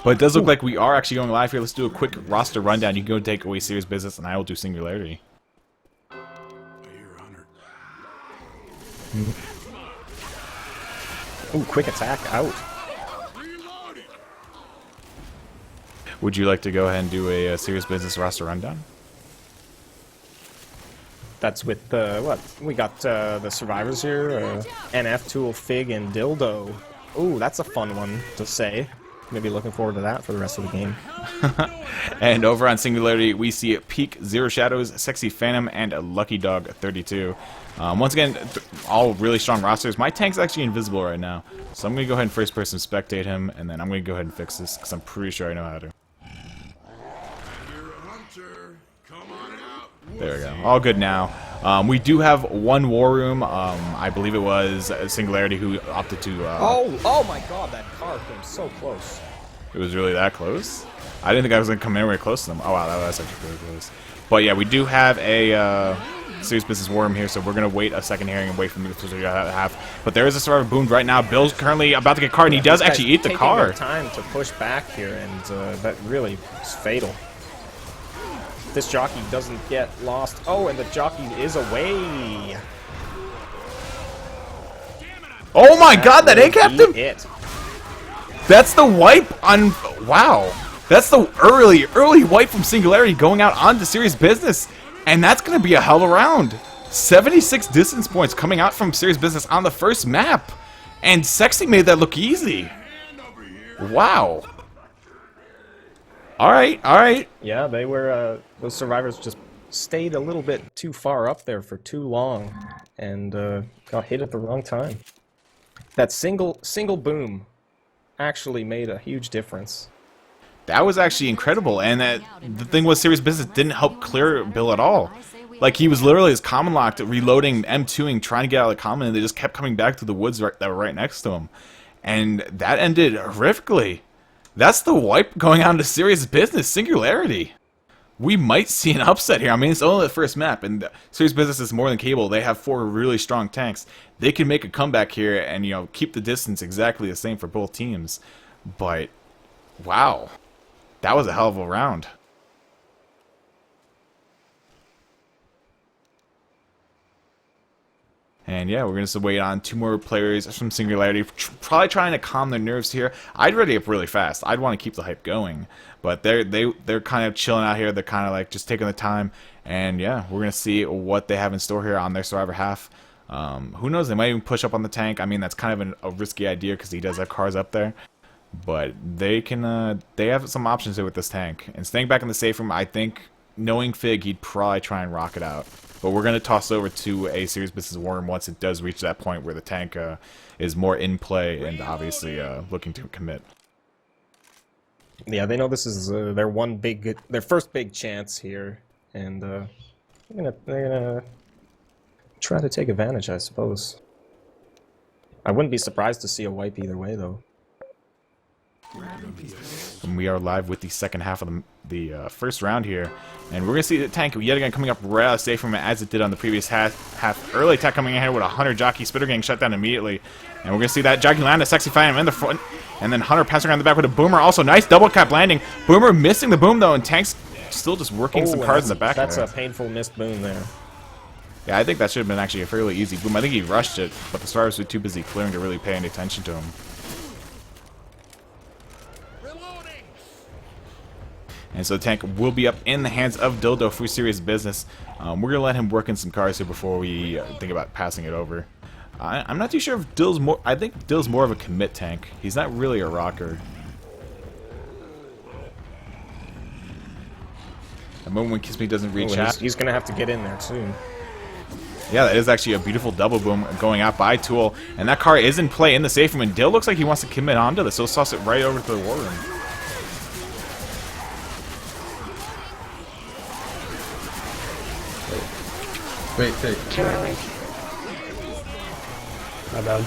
But it does look like we are actually going live here. Let's do a quick roster rundown. You can go take away serious business, and I will do Singularity. Ooh, quick attack out. Would you like to go ahead and do a serious business roster rundown? That's with what? We got the survivors here. NF, Tool, Fig, and Dildo. Ooh, that's a fun one to say. Maybe looking forward to that for the rest of the game. And over on Singularity, we see Peak, Zero Shadows, Sexy Phantom, and a Lucky Dog 32. Once again, all really strong rosters. My tank's actually invisible right now, so I'm going to go ahead and first person spectate him, and then I'm going to go ahead and fix this, because I'm pretty sure I know how to. There we go. All good now. We do have one war room. I believe it was Singularity who opted to... oh my god, that car came so close. It was really that close? I didn't think I was going to come anywhere close to them. Oh wow, that was actually really close. But yeah, we do have a serious business war room here, so we're going to wait a second here and wait for them to have. But there is a survivor boomed right now. Bill's currently about to get card, and he does actually eat the car. Time to push back here, and that really is fatal. This jockey doesn't get lost. Oh, and the jockey is away. Oh my god, that A capped him! That's the wipe on... Wow. That's the early wipe from Singularity going out onto serious business. And that's going to be a hell of a round. 76 distance points coming out from serious business on the first map. And Sexy made that look easy. Wow. Alright. Yeah, they were, those survivors just stayed a little bit too far up there for too long, and got hit at the wrong time. That single boom actually made a huge difference. That was actually incredible, and the thing was, serious business didn't help clear Bill at all. Like, he was literally his common locked, reloading, M2ing, trying to get out of the common, and they just kept coming back to the woods that were right next to him. And that ended horrifically. That's the wipe going on to serious business, Singularity. We might see an upset here. I mean, it's only the first map, and serious business is more than capable. They have 4 really strong tanks. They can make a comeback here and, you know, keep the distance exactly the same for both teams. But, wow. That was a hell of a round. And yeah, we're going to wait on 2 more players from Singularity, probably trying to calm their nerves here. I'd ready up really fast. I'd want to keep the hype going, but they're kind of chilling out here. They're kind of like just taking the time, and yeah, we're going to see what they have in store here on their survivor half. Who knows? They might even push up on the tank. I mean, that's kind of a risky idea because he does have cars up there, but they can. They have some options here with this tank. And staying back in the safe room, I think, knowing Fig, he'd probably try and rock it out. But we're going to toss over to a serious business war room once it does reach that point where the tank is more in play and obviously looking to commit. Yeah, they know this is their first big chance here, and they're gonna try to take advantage, I suppose. I wouldn't be surprised to see a wipe either way, though. And we are live with the second half of the first round here, and we're gonna see the tank yet again coming up right out of safe room as it did on the previous half. Early attack coming in here with a Hunter jockey, Spitter getting shut down immediately, and we're gonna see that jockey land a Sexy Phantom in the front, and then Hunter passing around the back with a Boomer. Also nice double cap landing. Boomer missing the boom though, and tank's still just working some cards in the back. That's a painful missed boom there. Yeah, I think that should have been actually a fairly easy boom. I think he rushed it, but the survivors were too busy clearing to really pay any attention to him. And so the tank will be up in the hands of Dildo for serious business. We're going to let him work in some cars here before we think about passing it over. I'm not too sure if Dill's more... I think Dill's more of a commit tank. He's not really a rocker. The moment when Kiss Me doesn't reach out... He's going to have to get in there soon. Yeah, that is actually a beautiful double boom going out by Tool. And that car is in play in the safe room, and Dill looks like he wants to commit onto this. So he'll toss it right over to the war room. Wait. My bad.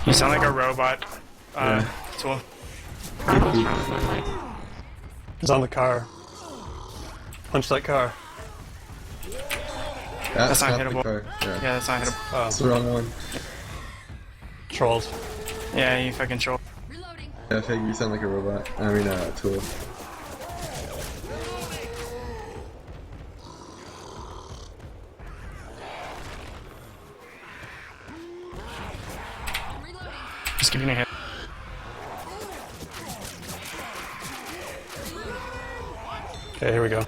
You sound like a robot, Tool. He's on the car. Punch that car. That's not stop the hittable. car. Yeah, that's not hittable. That's the wrong one. Trolls. Yeah, you fucking troll. Yeah, Fig, you sound like a robot. I mean, tool. Just give me a hit. Okay, here we go.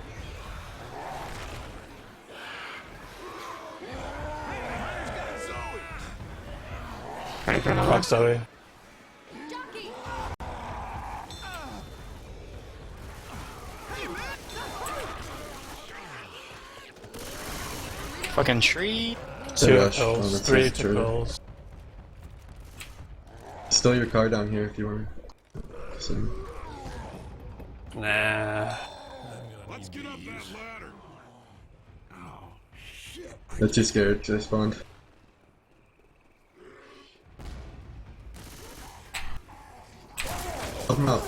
Fuck Zoe. Fucking tree. They 2 rush. Oh, pills, that's 3 his 2 turret. pills. Stow your car down here if you want. So, Nah. they're too scared to respond. Help him out.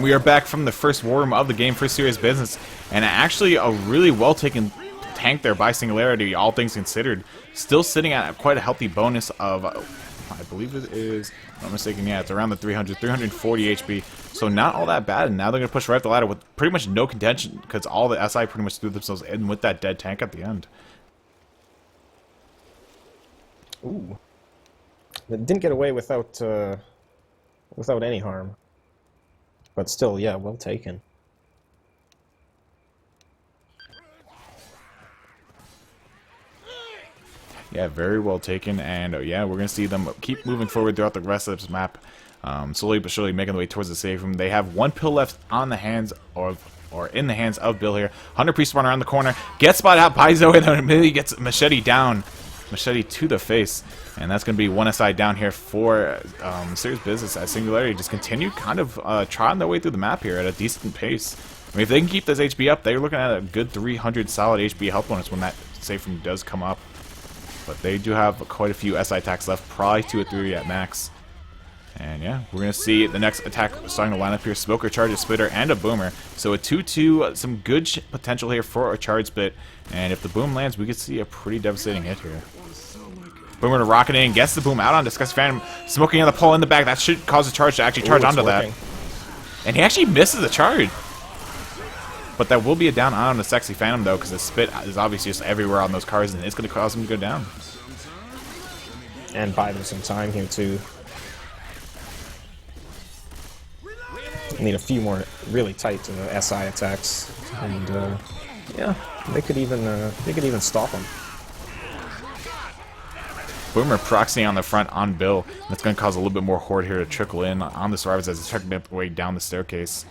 We are back from the first war room of the game for serious business, and actually a really well taken tank there by Singularity, all things considered. Still sitting at quite a healthy bonus of, I believe it is, if I'm not mistaken, yeah, it's around the 340 HP, so not all that bad, and now they're going to push right up the ladder with pretty much no contention, because all the SI pretty much threw themselves in with that dead tank at the end. Ooh. They didn't get away without without any harm. But still, yeah, well taken. Yeah, very well taken, and yeah, we're going to see them keep moving forward throughout the rest of this map, slowly but surely making their way towards the safe room. They have one pill left on the hands or in the hands of Bill here. Hunter Priest spawn around the corner, gets spotted out by Zoe, then immediately gets machete down. Machete to the face, and that's going to be one aside down here for serious business as Singularity just continue kind of trotting their way through the map here at a decent pace. I mean, if they can keep this HP up, they're looking at a good 300 solid HP health bonus when that safe room does come up. But they do have quite a few SI attacks left, probably 2 or 3 at max. And yeah, we're going to see the next attack starting to line up here. Smoker, Charge, a Spitter, and a Boomer. So a 2-2, some good potential here for a Charge Spit. And if the boom lands, we could see a pretty devastating hit here. Boomer to rocket in, gets the boom out on Disgust Phantom. Smoking on the pole in the back, that should cause a charge to actually charge onto that. And he actually misses the charge. But that will be a down on the Sexy Phantom though, because the Spit is obviously just everywhere on those cars, and it's going to cause him to go down. And buy them some time here too. Need a few more really tight SI attacks, and yeah, they could even stop them. Boomer proxying on the front on Bill. That's going to cause a little bit more horde here to trickle in on the survivors as they're trying to make their way down the staircase.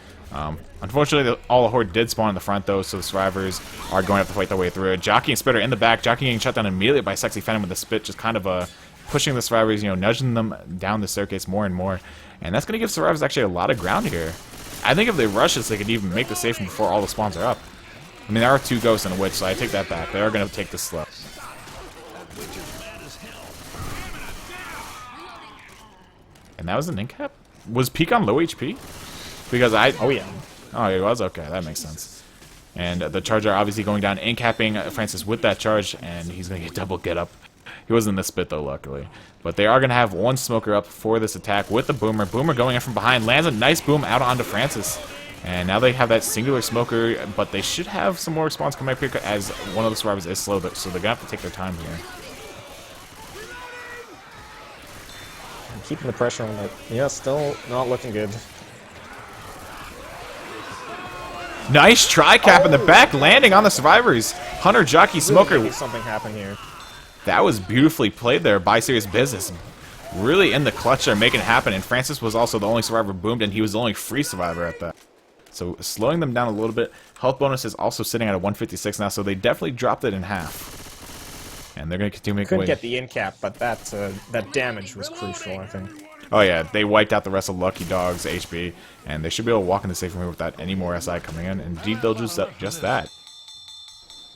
Unfortunately, all the horde did spawn in the front though, so the survivors are going to have to fight their way through it. Jockey and Spitter in the back. Jockey getting shut down immediately by Sexy Phantom with the Spit, just kind of pushing the survivors, you know, nudging them down the staircase more and more. And that's going to give survivors actually a lot of ground here. I think if they rush this, they could even make the safe room before all the spawns are up. I mean, there are 2 ghosts and a witch, so I take that back. They are going to take this slow. And that was an incap? Was Peak on low HP? Because Oh yeah. Oh, he was? Okay, that makes sense. And the Charger obviously going down, incapping Francis with that charge, and he's going to get double get up. He wasn't in the Spit though, luckily. But they are going to have one Smoker up for this attack with the Boomer. Boomer going in from behind, lands a nice boom out onto Francis. And now they have that singular Smoker, but they should have some more spawns coming up here as one of the survivors is slow, so they're going to have to take their time here. Keeping the pressure on that. Yeah, still not looking good. Nice tri-cap in the back, landing on the survivors. Hunter, Jockey, Smoker. Really making something happen here. That was beautifully played there by Serious Business. Really in the clutch there, making it happen. And Francis was also the only survivor boomed, and he was the only free survivor at that. So slowing them down a little bit. Health bonus is also sitting at a 156 now, so they definitely dropped it in half. And they're going to continue making Couldn't way. get the in cap, but that damage was crucial, I think. Oh yeah, they wiped out the rest of Lucky Dog's HP, and they should be able to walk in the safe room here without any more SI coming in. Indeed, they'll do just that.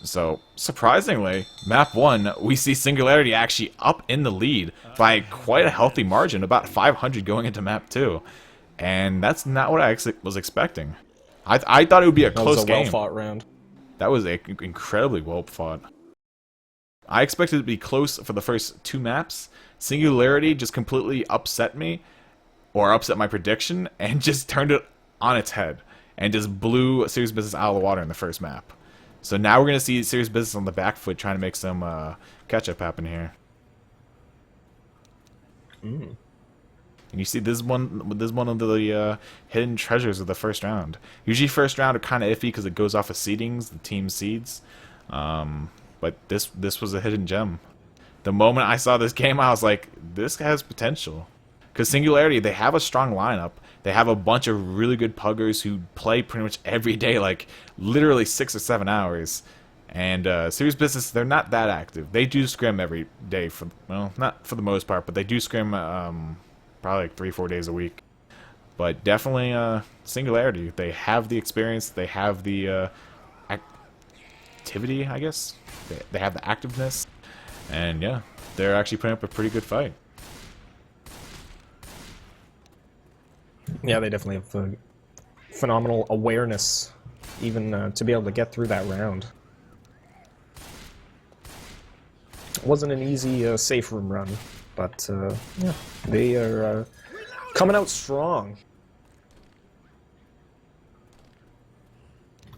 So, surprisingly, map 1, we see Singularity actually up in the lead by quite a healthy margin, about 500 going into map 2. and that's not what I was expecting. I thought it would be a That was close a game. well-fought round. That was incredibly well fought. I expected it to be close for the first 2 maps. Singularity just completely upset me, or upset my prediction, and just turned it on its head, and just blew Serious Business out of the water in the first map. So now we're going to see Serious Business on the back foot trying to make some catch-up happen here. And you see this is one of the hidden treasures of the first round. Usually first round are kind of iffy because it goes off of seedings, the team seeds. But this was a hidden gem. The moment I saw this game, I was like, this has potential. Because Singularity, they have a strong lineup. They have a bunch of really good puggers who play pretty much every day, like literally 6 or 7 hours. And Serious Business, they're not that active. They do scrim every day, well, not for the most part, but they do scrim probably like 3-4 days a week. But definitely Singularity, they have the experience, they have the activity, I guess. They have the activeness. And yeah, they're actually putting up a pretty good fight. Yeah, they definitely have phenomenal awareness, even to be able to get through that round. It wasn't an easy safe room run, but yeah, they are coming out strong.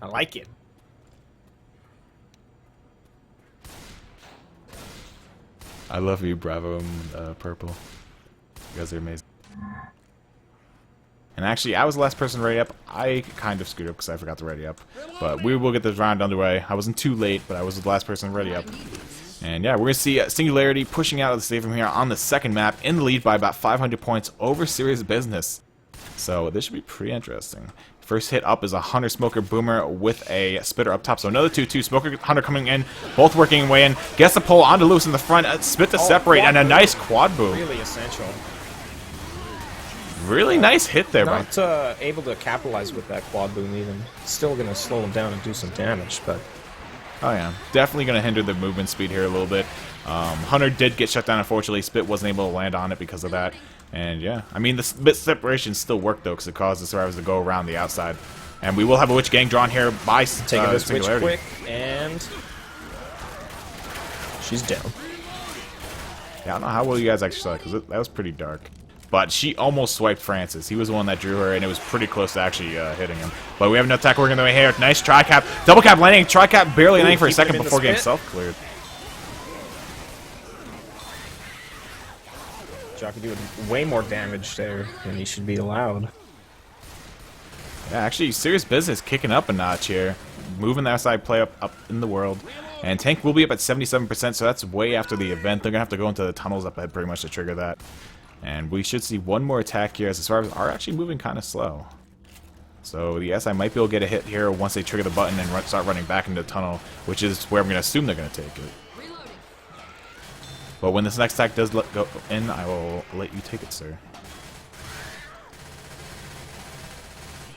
I like it. I love you, Bravo and Purple. You guys are amazing. And actually, I was the last person ready up. I kind of screwed up because I forgot to ready up. But we will get this round underway. I wasn't too late, but I was the last person ready up. And yeah, we're going to see Singularity pushing out of the safe room here on the second map, in the lead by about 500 points over Serious Business. So this should be pretty interesting. First hit up is a Hunter Smoker Boomer with a Spitter up top. So another 2-2. Smoker Hunter coming in, both working way in. Gets the pull onto Lewis in the front. Spit to separate, and a nice quad boom. Really essential. Really nice hit there, by Not able to capitalize with that quad boom even. Still going to slow him down and do some damage, but... Oh yeah, definitely going to hinder the movement speed here a little bit. Hunter did get shut down, unfortunately. Spit wasn't able to land on it because of that. And yeah, I mean, the spit separation still worked, though, because it caused the survivors to go around the outside. And we will have a Witch Gang drawn here by Taking this Witch Singularity. quick, and... she's down. Yeah, I don't know how well you guys actually saw it, because that was pretty dark. But she almost swiped Francis. He was the one that drew her, and it was pretty close to actually hitting him. But we have an attack working their way here. Nice tri-cap. Double cap landing. Tri-cap barely landing for a second before getting self-cleared. Jockey doing way more damage there than he should be allowed. Yeah, actually, Serious Business kicking up a notch here. Moving that side play up in the world. And Tank will be up at 77%, so that's way after the event. They're going to have to go into the tunnels up ahead pretty much to trigger that. And we should see one more attack here as the survivors are actually moving kind of slow. So the SI might be able to get a hit here once they trigger the button and start running back into the tunnel, which is where I'm going to assume they're going to take it. But when this next attack does go in, I will let you take it, sir.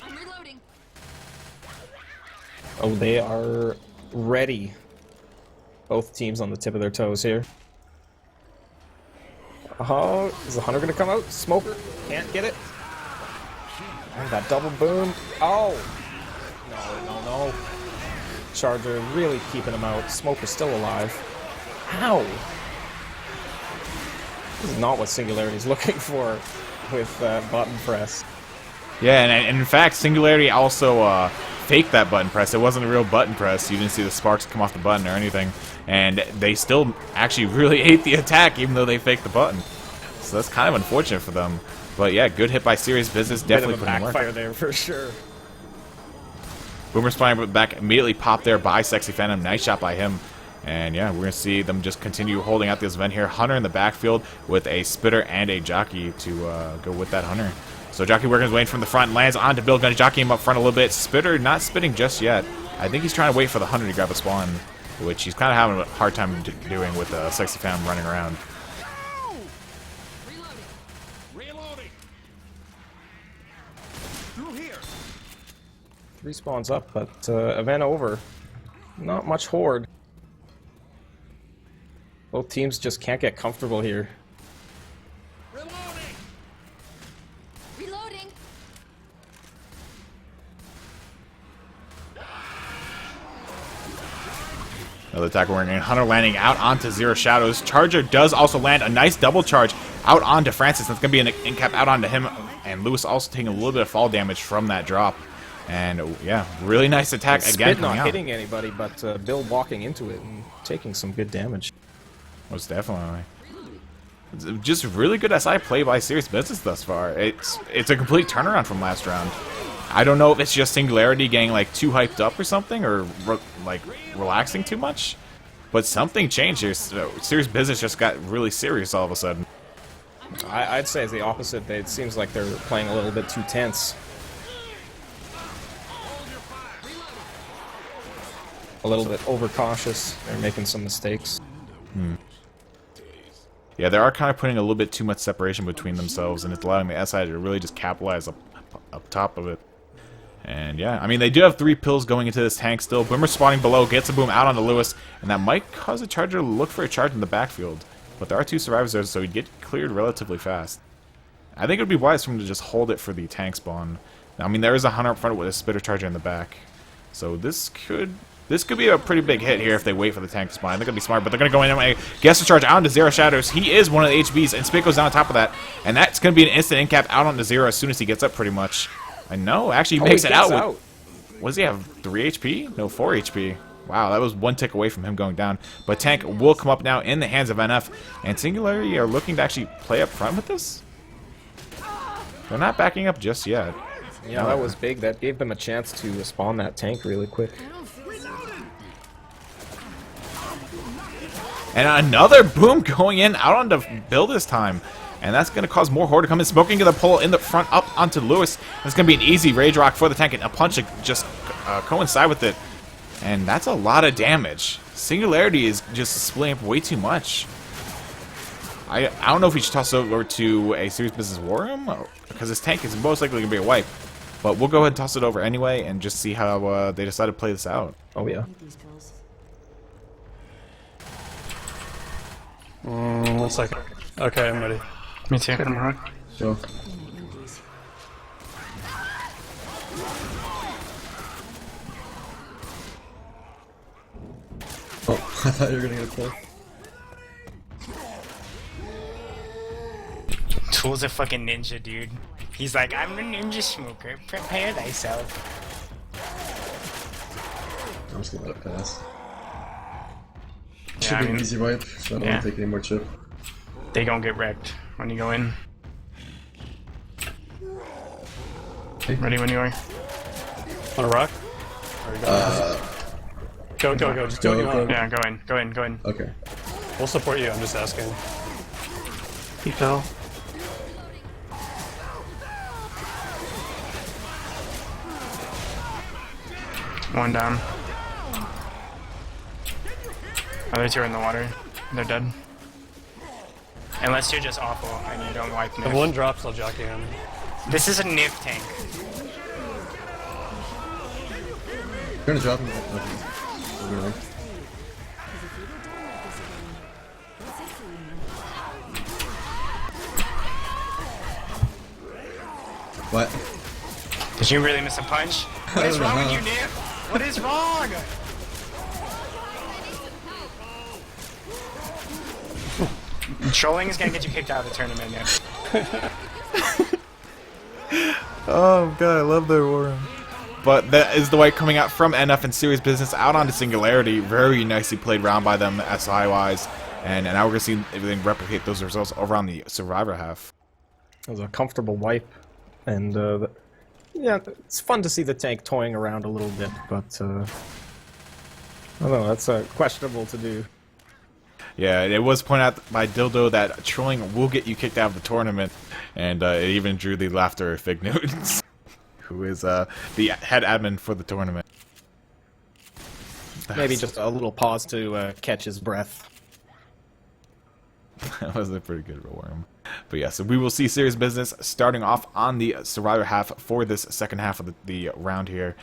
I'm reloading. Oh, they are ready. Both teams on the tip of their toes here. Oh, is the Hunter going to come out? Smoker can't get it. And that double boom. Oh! No. Charger really keeping him out. Smoker's still alive. Ow! This is not what Singularity's looking for with button press. Yeah, and in fact, Singularity also faked that button press. It wasn't a real button press. You didn't see the sparks come off the button or anything. And they still actually really ate the attack, even though they faked the button. So that's kind of unfortunate for them. But yeah, good hit by Serious Business. Definitely putting work. Backfire there for sure. Boomer spawning back, immediately popped there by Sexy Phantom. Nice shot by him. And yeah, we're going to see them just continue holding out this event here. Hunter in the backfield with a Spitter and a Jockey to go with that Hunter. So Jockey working his way in from the front, lands onto Bill, going to jockey him up front a little bit. Spitter not spitting just yet. I think he's trying to wait for the Hunter to grab a spawn, which he's kind of having a hard time doing with Sexy Phantom running around. Reloading. Through here. 3 spawns up, but event over. Not much horde. Both teams just can't get comfortable here. Reloading. Another attack working. Hunter landing out onto Zero Shadows. Charger does also land a nice double charge out onto Francis. That's going to be an in-cap out onto him. And Lewis also taking a little bit of fall damage from that drop. And yeah, really nice attack again. Spit not hitting anybody, but Bill walking into it and taking some good damage. Most definitely. It's just really good SI play by Serious Business thus far. It's a complete turnaround from last round. I don't know if it's just Singularity getting like too hyped up or something, or like relaxing too much, but something changed here. So Serious Business just got really serious all of a sudden. I'd say it's the opposite. It seems like they're playing a little bit too tense. A little bit overcautious. They're making some mistakes. Yeah, they are kind of putting a little bit too much separation between themselves, and it's allowing the SI to really just capitalize up top of it. And yeah, I mean, they do have 3 pills going into this tank still. Boomer spawning below, gets a boom out onto Lewis, and that might cause a Charger to look for a charge in the backfield. But there are 2 survivors there, so he'd get cleared relatively fast. I think it would be wise for him to just hold it for the tank spawn. Now, I mean, there is a Hunter up front with a Spitter Charger in the back. So this could be a pretty big hit here if they wait for the tank to spawn. I think it'd be smart, but they're going to go in anyway. Gets the charge out into Zero Shadows. He is one of the HBs, and Spit goes down on top of that. And that's going to be an instant in-cap out onto Zero as soon as he gets up, pretty much. I know, actually, he makes it out. What does he have, 3 HP? No, 4 HP. Wow, that was 1 tick away from him going down. But tank will come up now in the hands of NF. And Singularity are looking to actually play up front with this. They're not backing up just yet. Yeah, that was big. That gave them a chance to spawn that tank really quick. And another boom going in out onto Bill this time. And that's going to cause more Horde to come in. Smoking to the pole in the front up onto Lewis. It's going to be an easy Rage Rock for the tank. And a punch to just coincide with it. And that's a lot of damage. Singularity is just splitting up way too much. I don't know if we should toss it over to a Serious Business War Room, because this tank is most likely going to be a wipe. But we'll go ahead and toss it over anyway and just see how they decide to play this out. Oh, yeah. 1 second. Okay, I'm ready. Me too. Get him, Rock. Sure. Oh, I thought you were gonna get a pull. Tool's a fucking ninja, dude. He's like, I'm a ninja smoker. Prepare thyself. I'm just gonna let it pass. Yeah, Should I be an mean, easy wipe, so I don't yeah. want to take any more chip. they don't get wrecked when you go in. Ready when you are. Want to rock? Or go, go. Just do what you want. Yeah, go in. Okay. We'll support you, I'm just asking. He fell. One down. Other 2 are in the water. They're dead. Unless you're just awful and you don't wipe If Nif. one drops, I'll jockey him. This is a Nif tank. You're gonna drop him. Okay. What? Did you really miss a punch? What is wrong with you, Nif? What is wrong? Trolling is gonna get you kicked out of the tournament, Nif. Oh god, I love their war room. But that is the way coming out from NF and Serious Business out onto Singularity. Very nicely played round by them SI-wise. And now we're going to see everything replicate those results over on the Survivor half. It was a comfortable wipe, and yeah, it's fun to see the tank toying around a little bit, but I don't know, that's questionable to do. Yeah, it was pointed out by Dildo that trolling will get you kicked out of the tournament, and it even drew the laughter of Fig Newtons, who is the head admin for the tournament. Maybe just a little pause to catch his breath. That was a pretty good worm. But yeah, so we will see Serious Business starting off on the Survivor half for this second half of the round here.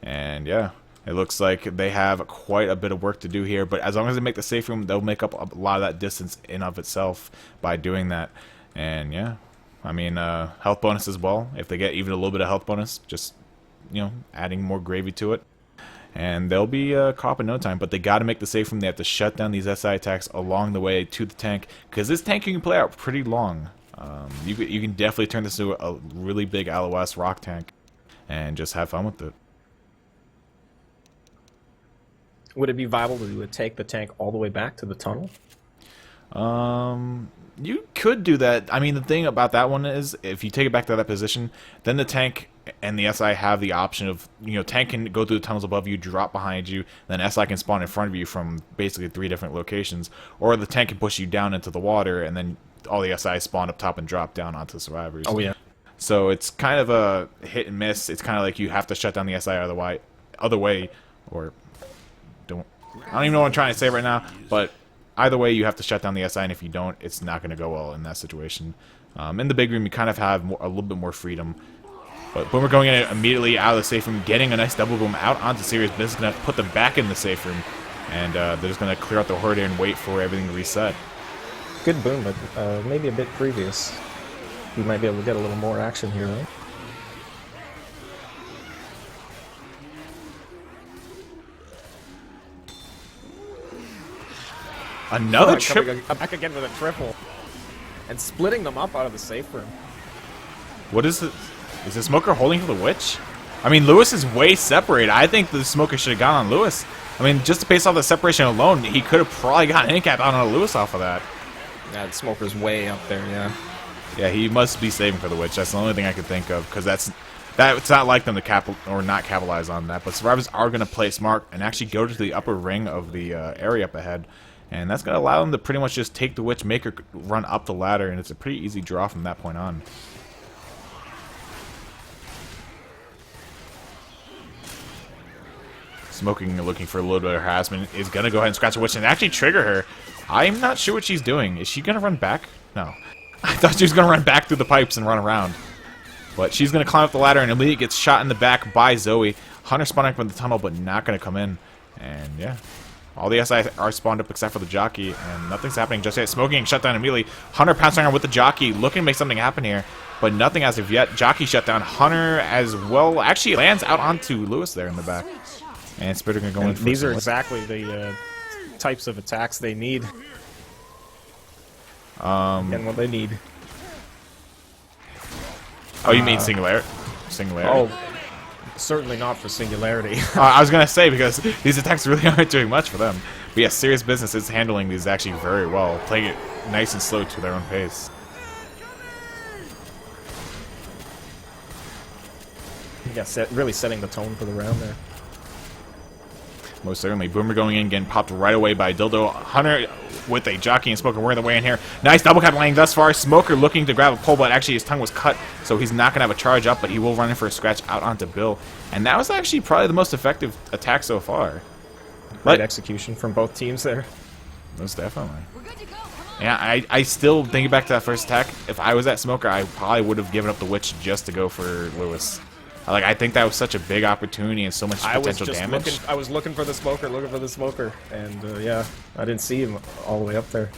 And yeah, it looks like they have quite a bit of work to do here. But as long as they make the safe room, they'll make up a lot of that distance in of itself by doing that. And yeah, I mean, health bonus as well. If they get even a little bit of health bonus, just, you know, adding more gravy to it. and they'll be caught up in no time. But they got to make the safe room. They have to shut down these SI attacks along the way to the tank, because this tank you can play out pretty long. You can definitely turn this into a really big LOS rock tank and just have fun with it. Would it be viable to take the tank all the way back to the tunnel? You could do that. I mean, the thing about that one is, if you take it back to that position, then the tank and the SI have the option of, tank can go through the tunnels above you, drop behind you, then SI can spawn in front of you from basically 3 different locations, or the tank can push you down into the water, and then all the SI spawn up top and drop down onto the survivors. Oh yeah. So it's kind of a hit and miss. It's kind of like you have to shut down the SI other way, or don't. I don't even know what I'm trying to say right now, but either way, you have to shut down the SI, and if you don't, it's not going to go well in that situation. In the big room, you kind of have a little bit more freedom. But Boomer going in immediately out of the safe room, getting a nice double boom out onto serious business, going to put them back in the safe room, and they're just going to clear out the horde and wait for everything to reset. Good boom, but maybe a bit previous. You might be able to get a little more action here, right? Another trip. Back again with a triple. And splitting them up out of the safe room. What is it? Is the smoker holding for the witch? I mean, Lewis is way separated. I think the smoker should have gone on Lewis. I mean, just based off the separation alone, he could have probably gotten an handicap out on Lewis off of that. Yeah, the smoker's way up there, yeah. Yeah, he must be saving for the witch. That's the only thing I could think of, because it's not like them to not capitalize on that. But survivors are going to play smart and actually go to the upper ring of the area up ahead, and that's going to allow them to pretty much just take the witch, make her run up the ladder, and it's a pretty easy draw from that point on. Smoking, looking for a little bit of harassment, is going to go ahead and scratch the witch and actually trigger her. I'm not sure what she's doing. Is she going to run back? No. I thought she was going to run back through the pipes and run around. But she's going to climb up the ladder and immediately gets shot in the back by Zoe. Hunter spawning from the tunnel, but not going to come in. And yeah, all the SI are spawned up except for the jockey, and nothing's happening just yet. Smoking shut down immediately. Hunter pouncing around with the jockey, looking to make something happen here, but nothing as of yet. Jockey shut down. Hunter as well actually lands out onto Lewis there in the back. And Spitter going to go in for these are exactly the types of attacks they need. And what they need. Oh, you mean Singularity? Oh, certainly not for Singularity. I was going to say, because these attacks really aren't doing much for them. But yeah, Serious Business is handling these actually very well, playing it nice and slow to their own pace. Yeah, really setting the tone for the round there. Most certainly. Boomer going in, getting popped right away by Dildo. Hunter with a jockey and Smoker working their way in here. Nice double cap landing thus far. Smoker looking to grab a pole, but actually his tongue was cut, so he's not going to have a charge up, but he will run in for a scratch out onto Bill. And that was actually probably the most effective attack so far. Great execution from both teams there. Most definitely. We're good to go. Come on. Yeah, I still, thinking back to that first attack, if I was that Smoker, I probably would have given up the Witch just to go for Lewis. Like, I think that was such a big opportunity and so much potential damage. I was looking for the smoker, and yeah, I didn't see him all the way up there.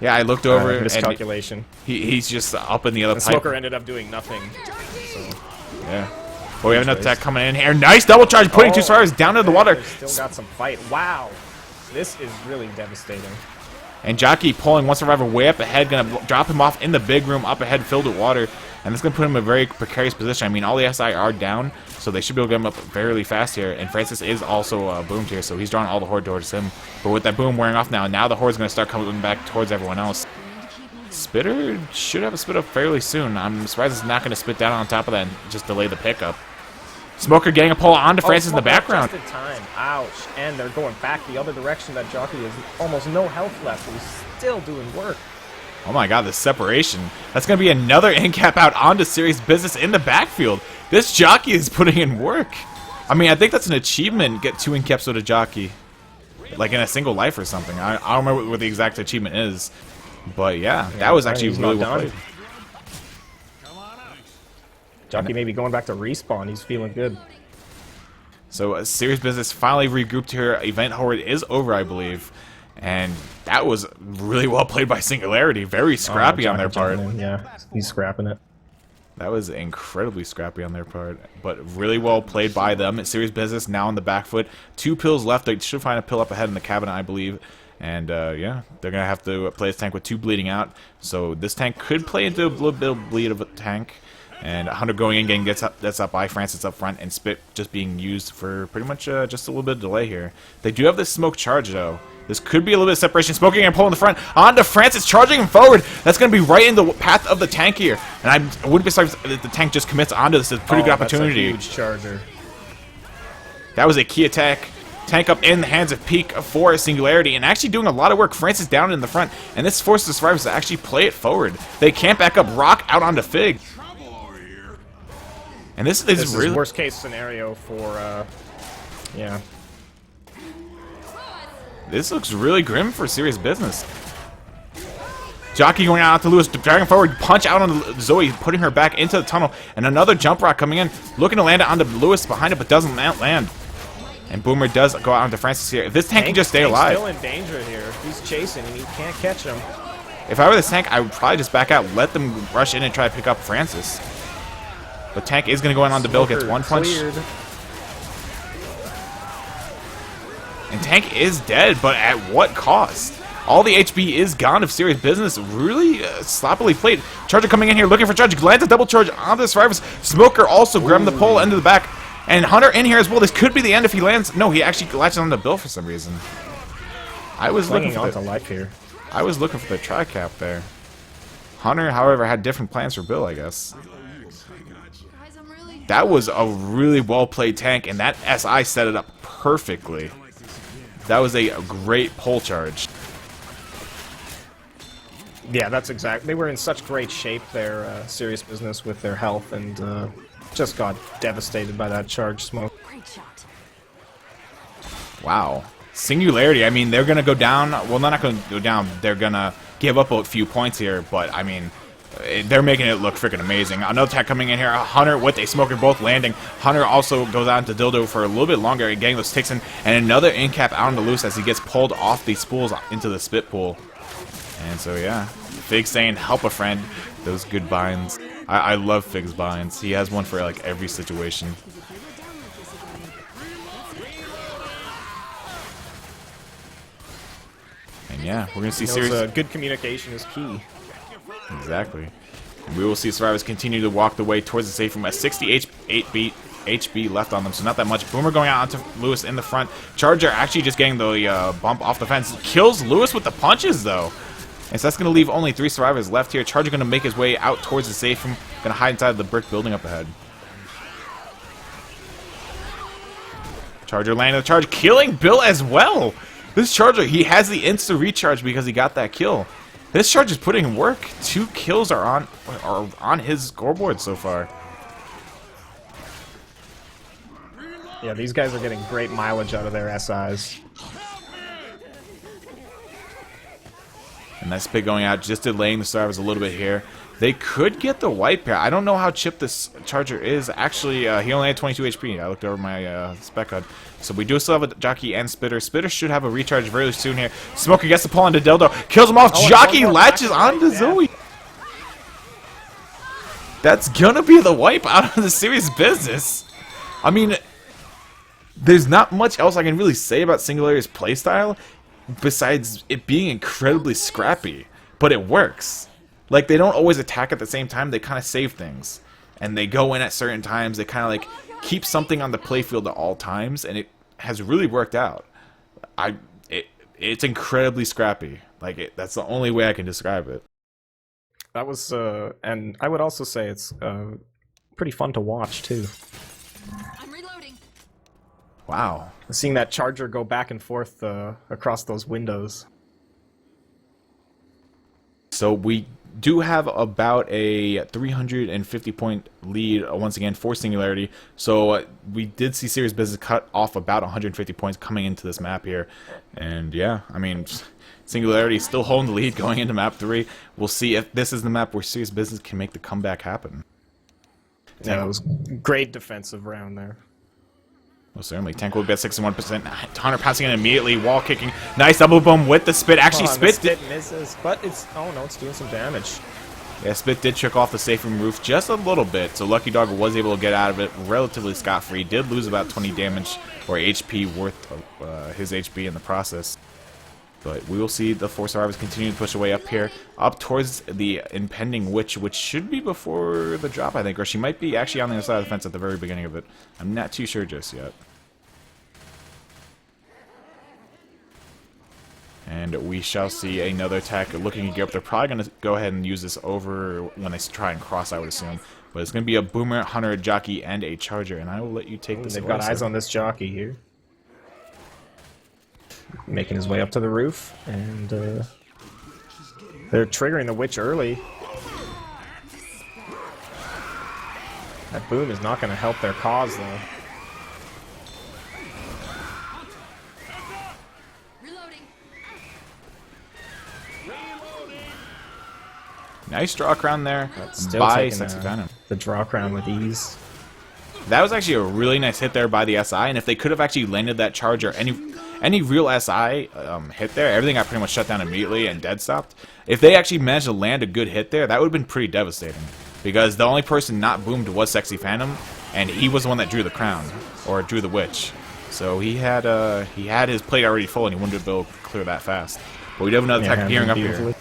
Yeah, I looked over miscalculation. And he's just up in the other the pipe. Smoker ended up doing nothing. So. Yeah. Well, we have another attack coming in here. Nice double charge, putting two survivors down to the water. Still got some fight. Wow, this is really devastating. And Jockey pulling one survivor way up ahead, gonna drop him off in the big room up ahead, filled with water. And that's going to put him in a very precarious position. I mean, all the SI are down, so they should be able to get him up fairly fast here. And Francis is also boomed here, so he's drawing all the horde towards him. But with that boom wearing off now the horde's going to start coming back towards everyone else. Spitter should have a spit up fairly soon. I'm surprised it's not going to spit down on top of that and just delay the pickup. Smoker getting a pull onto Francis in the background. Just in time. Ouch. And they're going back the other direction. That Jockey has almost no health left, but he's still doing work. Oh my god, the separation. That's going to be another in cap out onto Serious Business in the backfield. This Jockey is putting in work. I mean, I think that's an achievement, get 2 in caps with a Jockey. Like in a single life or something. I don't remember what the exact achievement is. But yeah, that was actually really well played. Jockey may be going back to respawn. He's feeling good. So Serious Business finally regrouped here. Event Horde is over, I believe. And that was really well played by Singularity. Very scrappy on their part. Yeah, he's scrapping it. That was incredibly scrappy on their part, but really well played by them. Serious business now on the back foot. 2 pills left. They should find a pill up ahead in the cabinet, I believe. And yeah, they're going to have to play this tank with 2 bleeding out. So this tank could play into a little bit of bleed of a tank. And Hunter going in, getting that's up by Francis up front, and Spit just being used for pretty much just a little bit of delay here. They do have this smoke charge, though. This could be a little bit of separation. Smoking and pulling the front onto Francis, charging him forward. That's going to be right in the path of the tank here. And I wouldn't be surprised if the tank just commits onto this. It's a pretty good opportunity. That's a huge charger. That was a key attack. Tank up in the hands of Peak for Singularity, and actually doing a lot of work. Francis down in the front, and this forces the survivors to actually play it forward. They can't back up. Rock out onto Fig. And this is really worst case scenario for, yeah. This looks really grim for serious business. Jockey going out to Lewis, dragging forward, punch out on Zoe, putting her back into the tunnel, and another jump rock coming in, looking to land it onto Lewis behind it, but doesn't land. And Boomer does go out onto Francis here. If this tank can just stay alive. Still in danger here. He's chasing and he can't catch him. If I were this tank, I would probably just back out, let them rush in and try to pick up Francis. But tank is going to go in on the Bill, gets 1 punch. Cleared. And tank is dead, but at what cost? All the HP is gone of serious business. Really sloppily played. Charger coming in here looking for charge. Lands a double charge onto the survivors. Smoker also grabbing the pole into the back. And Hunter in here as well. This could be the end if he lands. No, he actually latches on the Bill for some reason. I was looking for the life here. I was looking for the tri-cap there. Hunter, however, had different plans for Bill, I guess. That was a really well-played tank, and that SI set it up perfectly. That was a great pole charge. Yeah, that's exact. They were in such great shape there, serious business with their health, and just got devastated by that charge smoke. Great shot. Wow. Singularity, I mean, they're going to go down. Well, they're not going to go down. They're going to give up a few points here, but, I mean, they're making it look freaking amazing. Another attack coming in here. Hunter with a smoker, both landing. Hunter also goes on to Dildo for a little bit longer, getting those ticks in, and another in cap out on the loose as he gets pulled off the spools into the spit pool. And so, yeah, Fig saying, help a friend. Those good binds. I love Fig's binds. He has one for, like, every situation. And, yeah, we're going to see serious... good communication is key. Exactly. And we will see survivors continue to walk the way towards the safe room at 68 HP left on them, so not that much. Boomer going out onto Lewis in the front. Charger actually just getting the bump off the fence. Kills Lewis with the punches, though. And so that's going to leave only 3 survivors left here. Charger going to make his way out towards the safe room. Going to hide inside the brick building up ahead. Charger landing the charge, killing Bill as well. This Charger, he has the insta recharge because he got that kill. This Charge is putting in work. 2 kills are on his scoreboard so far. Yeah, these guys are getting great mileage out of their SIs. And that spit going out, just delaying the survivors a little bit here. They could get the wipe here. I don't know how chipped this Charger is. Actually, he only had 22 HP. I looked over my spec HUD. So we do still have a Jockey and Spitter. Spitter should have a recharge very soon here. Smoker gets the pull onto Dildo. Kills him off. Jockey latches onto Zoe. That's gonna be the wipe out of the serious business. I mean, there's not much else I can really say about Singularity's playstyle besides it being incredibly scrappy. But it works. Like, they don't always attack at the same time. They kind of save things. And they go in at certain times. They kind of, like, keep something on the playfield at all times. And it has really worked out. It's incredibly scrappy. Like, that's the only way I can describe it. That was, and I would also say it's pretty fun to watch, too. I'm reloading. Wow. Seeing that Charger go back and forth across those windows. So we do have about a 350 point lead once again for Singularity. So we did see serious business cut off about 150 points coming into this map here. And yeah, I mean, Singularity still holding the lead going into map 3. We'll see if this is the map where serious business can make the comeback happen. Yeah, that was great defensive round there. Well, certainly. Tank will be at 61%. Hunter passing in immediately, wall kicking. Nice double boom with the spit. Actually, The spit spit misses, but it's, oh no, it's doing some damage. Yeah, Spit did trick off the safe room roof just a little bit, so Lucky Dog was able to get out of it relatively scot-free. Did lose about 20 damage or HP worth of his HP in the process. But we will see the 4 survivors continue to push away up here, up towards the impending witch, which should be before the drop, I think, or she might be actually on the other side of the fence at the very beginning of it. I'm not too sure just yet. And we shall see another attack looking to gear up. They're probably going to go ahead and use this over when they try and cross, I would assume. But it's going to be a Boomer, Hunter, a Jockey, and a Charger. And I will let you take this They've away, got eyes on this Jockey here. Making his way up to the roof. And they're triggering the witch early. That boom is not going to help their cause, though. Nice draw crown there Still by taking Sexy Venom. the draw crown with ease. That was actually a really nice hit there by the SI, and if they could have actually landed that charge or any real SI hit there, everything got pretty much shut down immediately and dead stopped. If they actually managed to land a good hit there, that would have been pretty devastating. Because the only person not boomed was Sexy Phantom, and he was the one that drew the crown, or drew the witch. So he had his plate already full, and he wouldn't be able to clear that fast. But we do have another attack gearing up here.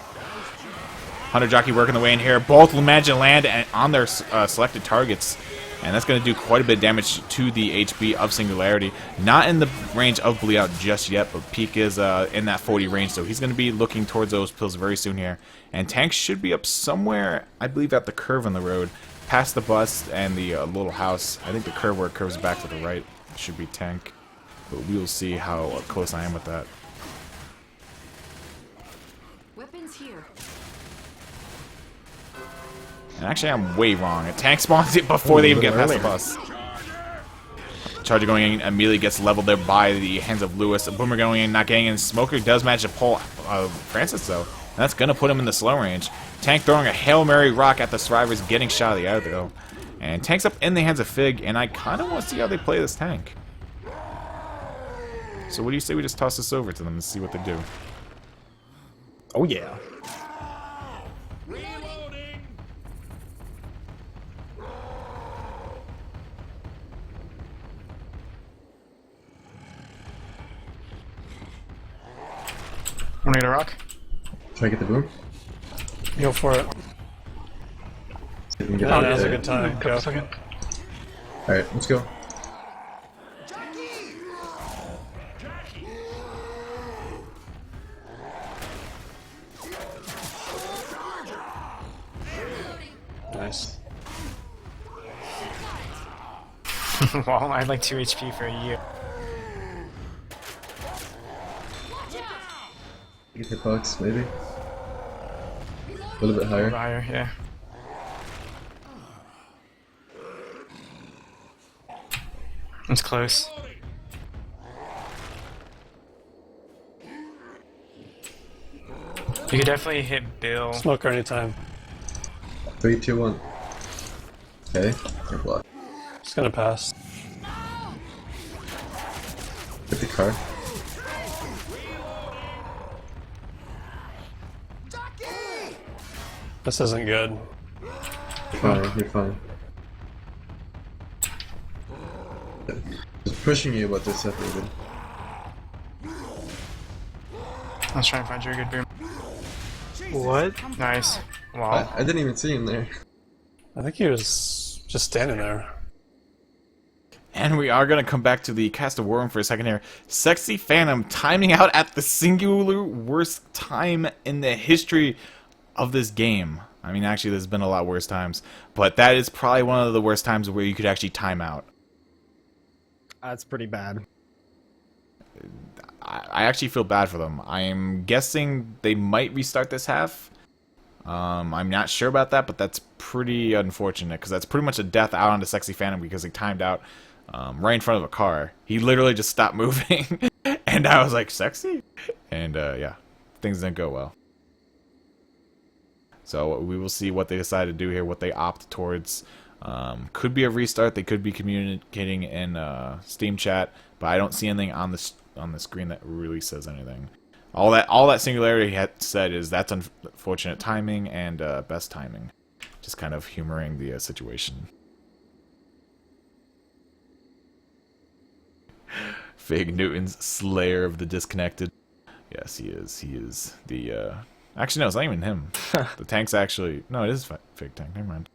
Hunter Jockey working the way in here. Both managed to land on their selected targets. And that's going to do quite a bit of damage to the HP of Singularity. Not in the range of Bleed Out just yet, but Peak is in that 40 range. So he's going to be looking towards those pills very soon here. And Tank should be up somewhere, I believe, at the curve in the road. Past the bus and the little house. I think the curve where it curves back to the right should be Tank. But we will see how close I am with that. Weapons here. And actually, I'm way wrong. A tank spawns it before they even get past the bus. Charger going in immediately gets leveled there by the hands of Lewis. A Boomer going in, not getting in. Smoker does manage to pull Francis, though. And that's going to put him in the slow range. Tank throwing a Hail Mary rock at the survivors, getting shot of the eye, though. And Tank's up in the hands of Fig, and I kind of want to see how they play this tank. So what do you say we just toss this over to them and see what they do? Oh, yeah. Wanna get a rock? Try to get the boom. Go for it. See if we can get Oh, that now's a there. good time. Go. Alright, let's go. Nice. Well, I had like 2 HP for a year. Get the pucks, maybe. A little bit higher. Higher, yeah. It's close. You could definitely hit Bill. Smoker anytime. 3, 2, 1. Okay, you're blocked. Just gonna pass. Hit the car. This isn't good. Fine, you're fine. Just pushing you, but this definitely good. I was trying to find you a good boom. What? Nice. Wow. I didn't even see him there. I think he was just standing there. And we are going to come back to the cast of War Room for a second here. Sexy Phantom timing out at the singular worst time in the history of this game. I mean, actually, there's been a lot worse times. But that is probably one of the worst times where you could actually time out. That's pretty bad. I actually feel bad for them. I'm guessing they might restart this half. I'm not sure about that, but that's pretty unfortunate because that's pretty much a death out onto Sexy Phantom because he timed out right in front of a car. He literally just stopped moving, and I was like, "Sexy?" And yeah, things didn't go well. So we will see what they decide to do here, what they opt towards. Could be a restart. They could be communicating in Steam chat, but I don't see anything on the screen that really says anything. All that Singularity had said is that's unfortunate timing and best timing. Just kind of humoring the situation. Fig Newton's Slayer of the Disconnected. Yes, he is. He is the, Actually, no, it's not even him. The tank's actually... No, it is Fig Tank. Never mind.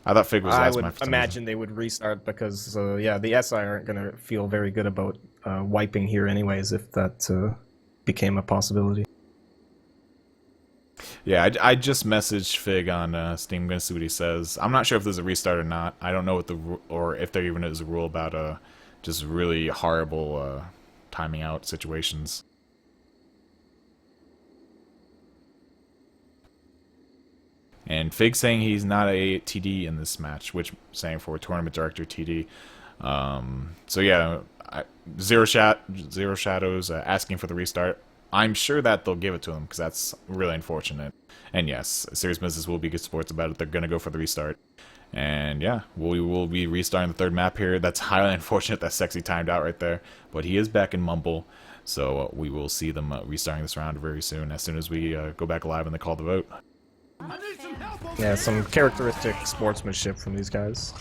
I thought Fig was I last would map for some imagine they would restart because, yeah, the SI aren't going to feel very good about wiping here anyways if that became a possibility. Yeah, I just messaged Fig on Steam. I'm gonna see what he says. I'm not sure if there's a restart or not. I don't know what or if there even is a rule about just really horrible timing out situations. And Fig saying he's not a TD in this match, which saying for tournament director TD. So yeah, Zero Shadows asking for the restart. I'm sure that they'll give it to him because that's really unfortunate. And yes, Serious Business will be good sports about it. They're going to go for the restart. And yeah, we will be restarting the third map here. That's highly unfortunate that Sexy timed out right there. But he is back in Mumble. So we will see them restarting this round very soon as we go back live and they call the vote. Yeah, some characteristic sportsmanship from these guys.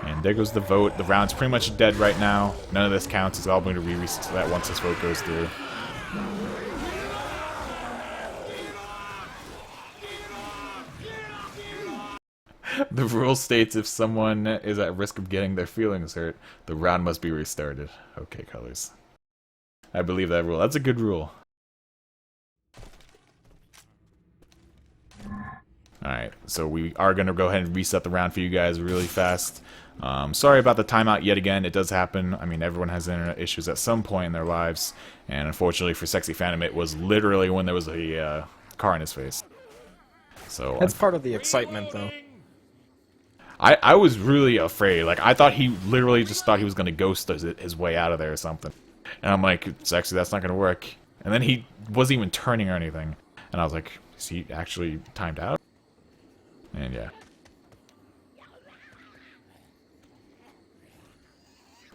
And there goes the vote. The round's pretty much dead right now. None of this counts. It's all going to reset once this vote goes through. The rule states if someone is at risk of getting their feelings hurt, the round must be restarted. Okay, Colors. I believe that rule. That's a good rule. Alright, so we are going to go ahead and reset the round for you guys really fast. Sorry about the timeout yet again. It does happen. I mean, everyone has internet issues at some point in their lives. And unfortunately for Sexy Phantom, it was literally when there was a car in his face. So That's part of the excitement, though. I was really afraid. Like, I thought he literally just thought he was going to ghost his way out of there or something. And I'm like, Sexy, that's not going to work. And then he wasn't even turning or anything. And I was like, is he actually timed out? And yeah.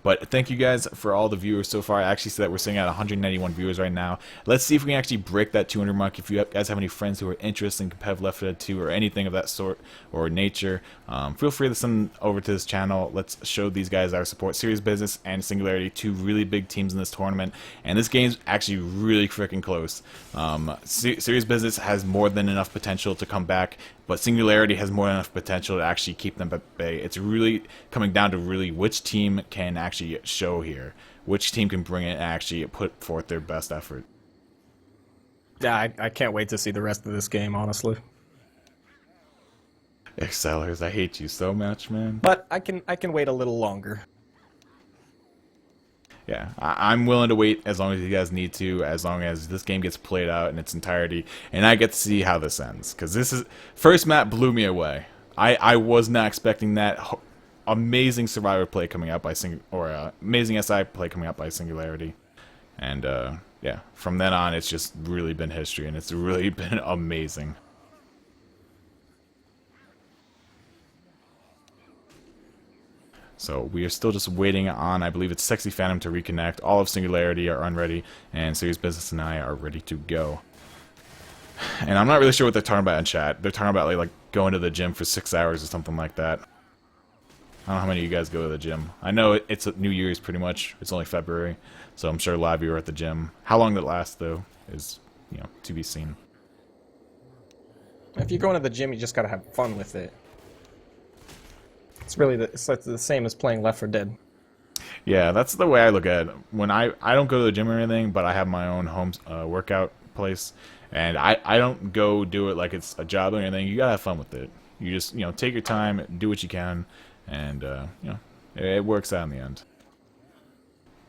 But thank you guys for all the viewers so far. I actually see that we're sitting at 191 viewers right now. Let's see if we can actually break that 200 mark. If you guys have any friends who are interested in competitive Left 4 Dead 2 or anything of that sort or nature, feel free to send over to this channel. Let's show these guys our support. Serious Business and Singularity, two really big teams in this tournament. And this game's actually really freaking close. Serious Business has more than enough potential to come back, but Singularity has more than enough potential to actually keep them at bay. It's really coming down to really which team can actually show here. Which team can bring it and actually put forth their best effort. Yeah, I can't wait to see the rest of this game, honestly. Excellers, I hate you so much, man. But I can wait a little longer. Yeah, I'm willing to wait as long as you guys need to, as long as this game gets played out in its entirety, and I get to see how this ends. Because this is... First map blew me away. I was not expecting that. Amazing Survivor play coming out by amazing SI play coming out by Singularity. And, yeah, from then on, it's just really been history, and it's really been amazing. So we are still just waiting on, I believe it's Sexy Phantom to reconnect. All of Singularity are unready, and Serious Business and I are ready to go. And I'm not really sure what they're talking about in chat. They're talking about like going to the gym for 6 hours or something like that. I don't know how many of you guys go to the gym. I know it's New Year's pretty much. It's only February, so I'm sure a lot of you are at the gym. How long that lasts, though, is, you know, to be seen. If you're going to the gym, you just gotta have fun with it. It's really it's like the same as playing Left 4 Dead. Yeah, that's the way I look at it. When I don't go to the gym or anything, but I have my own home workout place, and I don't go do it like it's a job or anything. You gotta have fun with it. You just, you know, take your time, do what you can, and you know, it works out in the end.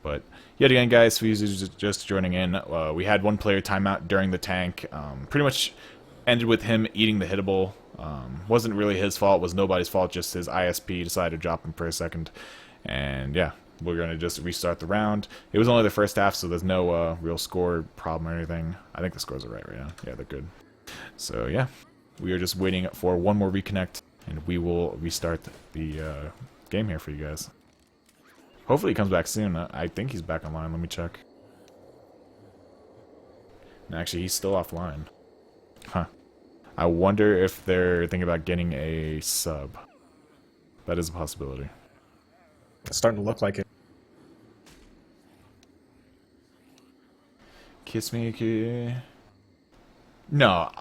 But yet again, guys, for you just joining in, we had one player timeout during the tank. Pretty much ended with him eating the hittable. Wasn't really his fault, was nobody's fault, just his ISP decided to drop him for a second. And yeah, we're going to just restart the round. It was only the first half, so there's no real score problem or anything. I think the scores are right now. Yeah, they're good. So yeah, we are just waiting for one more reconnect, and we will restart the game here for you guys. Hopefully he comes back soon. I think he's back online. Let me check. And actually, he's still offline. Huh. I wonder if they're thinking about getting a sub. That is a possibility. It's starting to look like it. Kiss me, kid. No.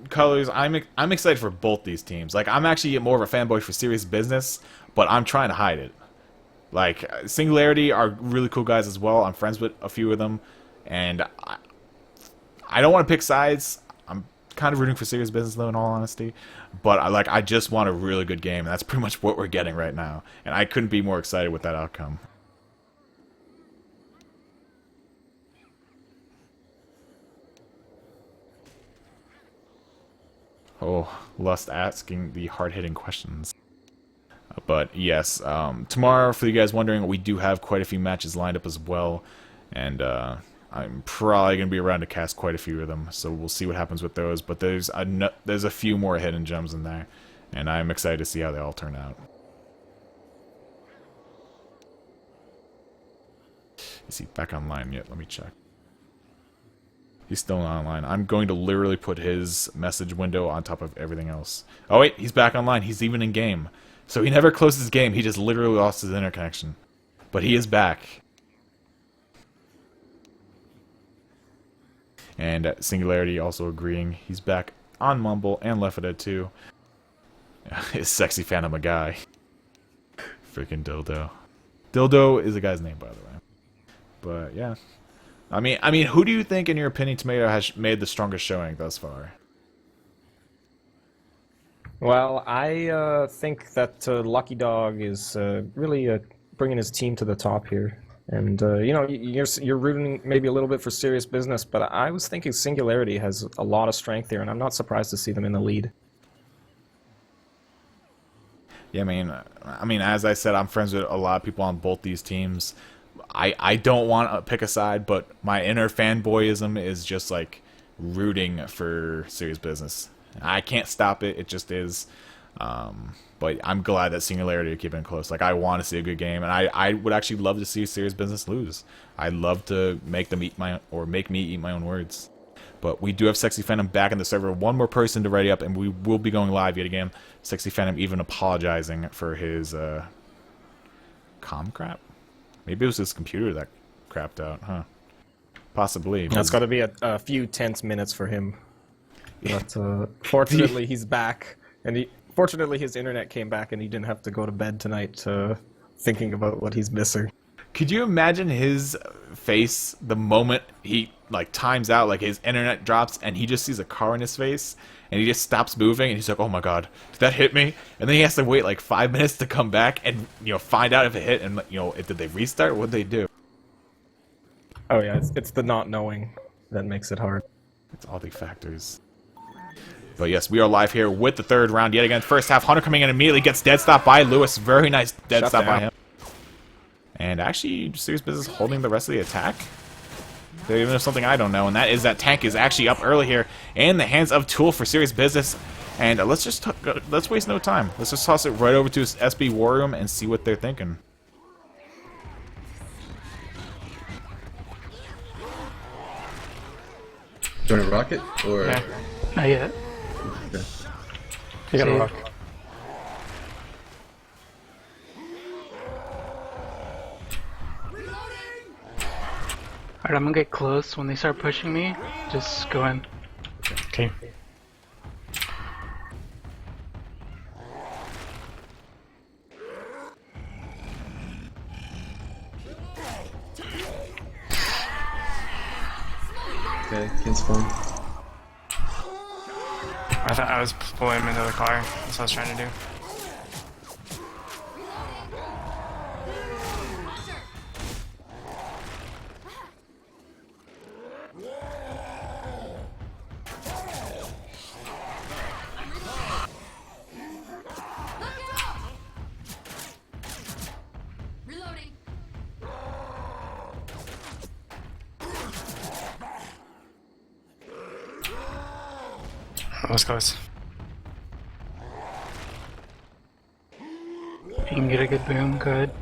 Colors, I'm excited for both these teams. Like, I'm actually more of a fanboy for Serious Business, but I'm trying to hide it. Like, Singularity are really cool guys as well. I'm friends with a few of them, and I don't want to pick sides. I'm kind of rooting for Serious Business, though, in all honesty. But I just want a really good game, and that's pretty much what we're getting right now. And I couldn't be more excited with that outcome. Oh, Lust asking the hard-hitting questions. But yes, tomorrow, for you guys wondering, we do have quite a few matches lined up as well. And I'm probably going to be around to cast quite a few of them. So we'll see what happens with those. But there's a few more hidden gems in there. And I'm excited to see how they all turn out. Is he back online yet? Let me check. He's still not online. I'm going to literally put his message window on top of everything else. Oh wait, he's back online. He's even in game. So he never closed his game. He just literally lost his internet connection. But he is back. And Singularity also agreeing. He's back on Mumble and L4D2. His sexy phantom a guy. Freaking dildo. Dildo is a guy's name, by the way. But yeah. I mean, who do you think, in your opinion, Tomato has made the strongest showing thus far? Well, I think that Lucky Dog is really bringing his team to the top here. And, you know, you're rooting maybe a little bit for Serious Business, but I was thinking Singularity has a lot of strength here, and I'm not surprised to see them in the lead. Yeah, I mean, as I said, I'm friends with a lot of people on both these teams. I don't want to pick a side, but my inner fanboyism is just like rooting for Serious Business. I can't stop it. It just is. But I'm glad that Singularity are keeping it close. Like, I want to see a good game, and I would actually love to see Serious Business lose. I'd love to make them make me eat my own words. But we do have Sexy Phantom back in the server. One more person to ready up, and we will be going live yet again. Sexy Phantom even apologizing for his comm crap. Maybe it was his computer that crapped out, huh? Possibly. That's got to be a few tense minutes for him. But fortunately, he's back, and fortunately his internet came back, and he didn't have to go to bed tonight thinking about what he's missing. Could you imagine his face the moment he times out, like his internet drops, and he just sees a car in his face, and he just stops moving, and he's like, "Oh my god, did that hit me?" And then he has to wait like 5 minutes to come back and find out if it hit, and did they restart? What'd they do? Oh yeah, it's the not knowing that makes it hard. It's all the factors. But yes, we are live here with the third round yet again. First half, Hunter coming in immediately gets dead stop by Lewis. Very nice dead stop by him. And actually, Serious Business holding the rest of the attack. They even know something I don't know, and that is that tank is actually up early here in the hands of Tool for Serious Business. And let's waste no time. Let's just toss it right over to his SB War Room and see what they're thinking. Do you want a rocket or? Yeah. Not yet. Okay. You got a rock. Alright, I'm gonna get close. When they start pushing me, just go in. Okay. Okay, can't spawn. I thought I was pulling him into the car. That's what I was trying to do. Reloading. That was close. If you can get a good boom, good.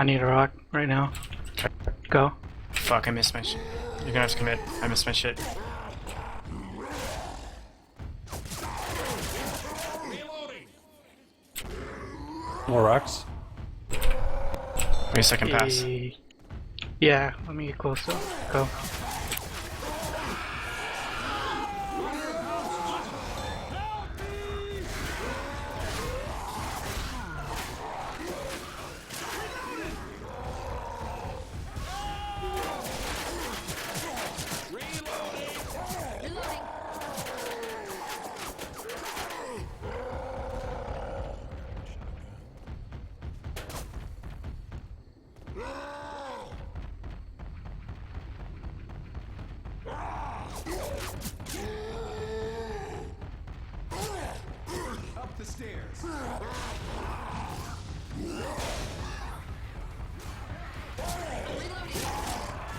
I need a rock right now. Go. Fuck, I missed my shit. You're gonna have to commit. I missed my shit. More rocks. Wait a second pass. Yeah, let me get close though. Go.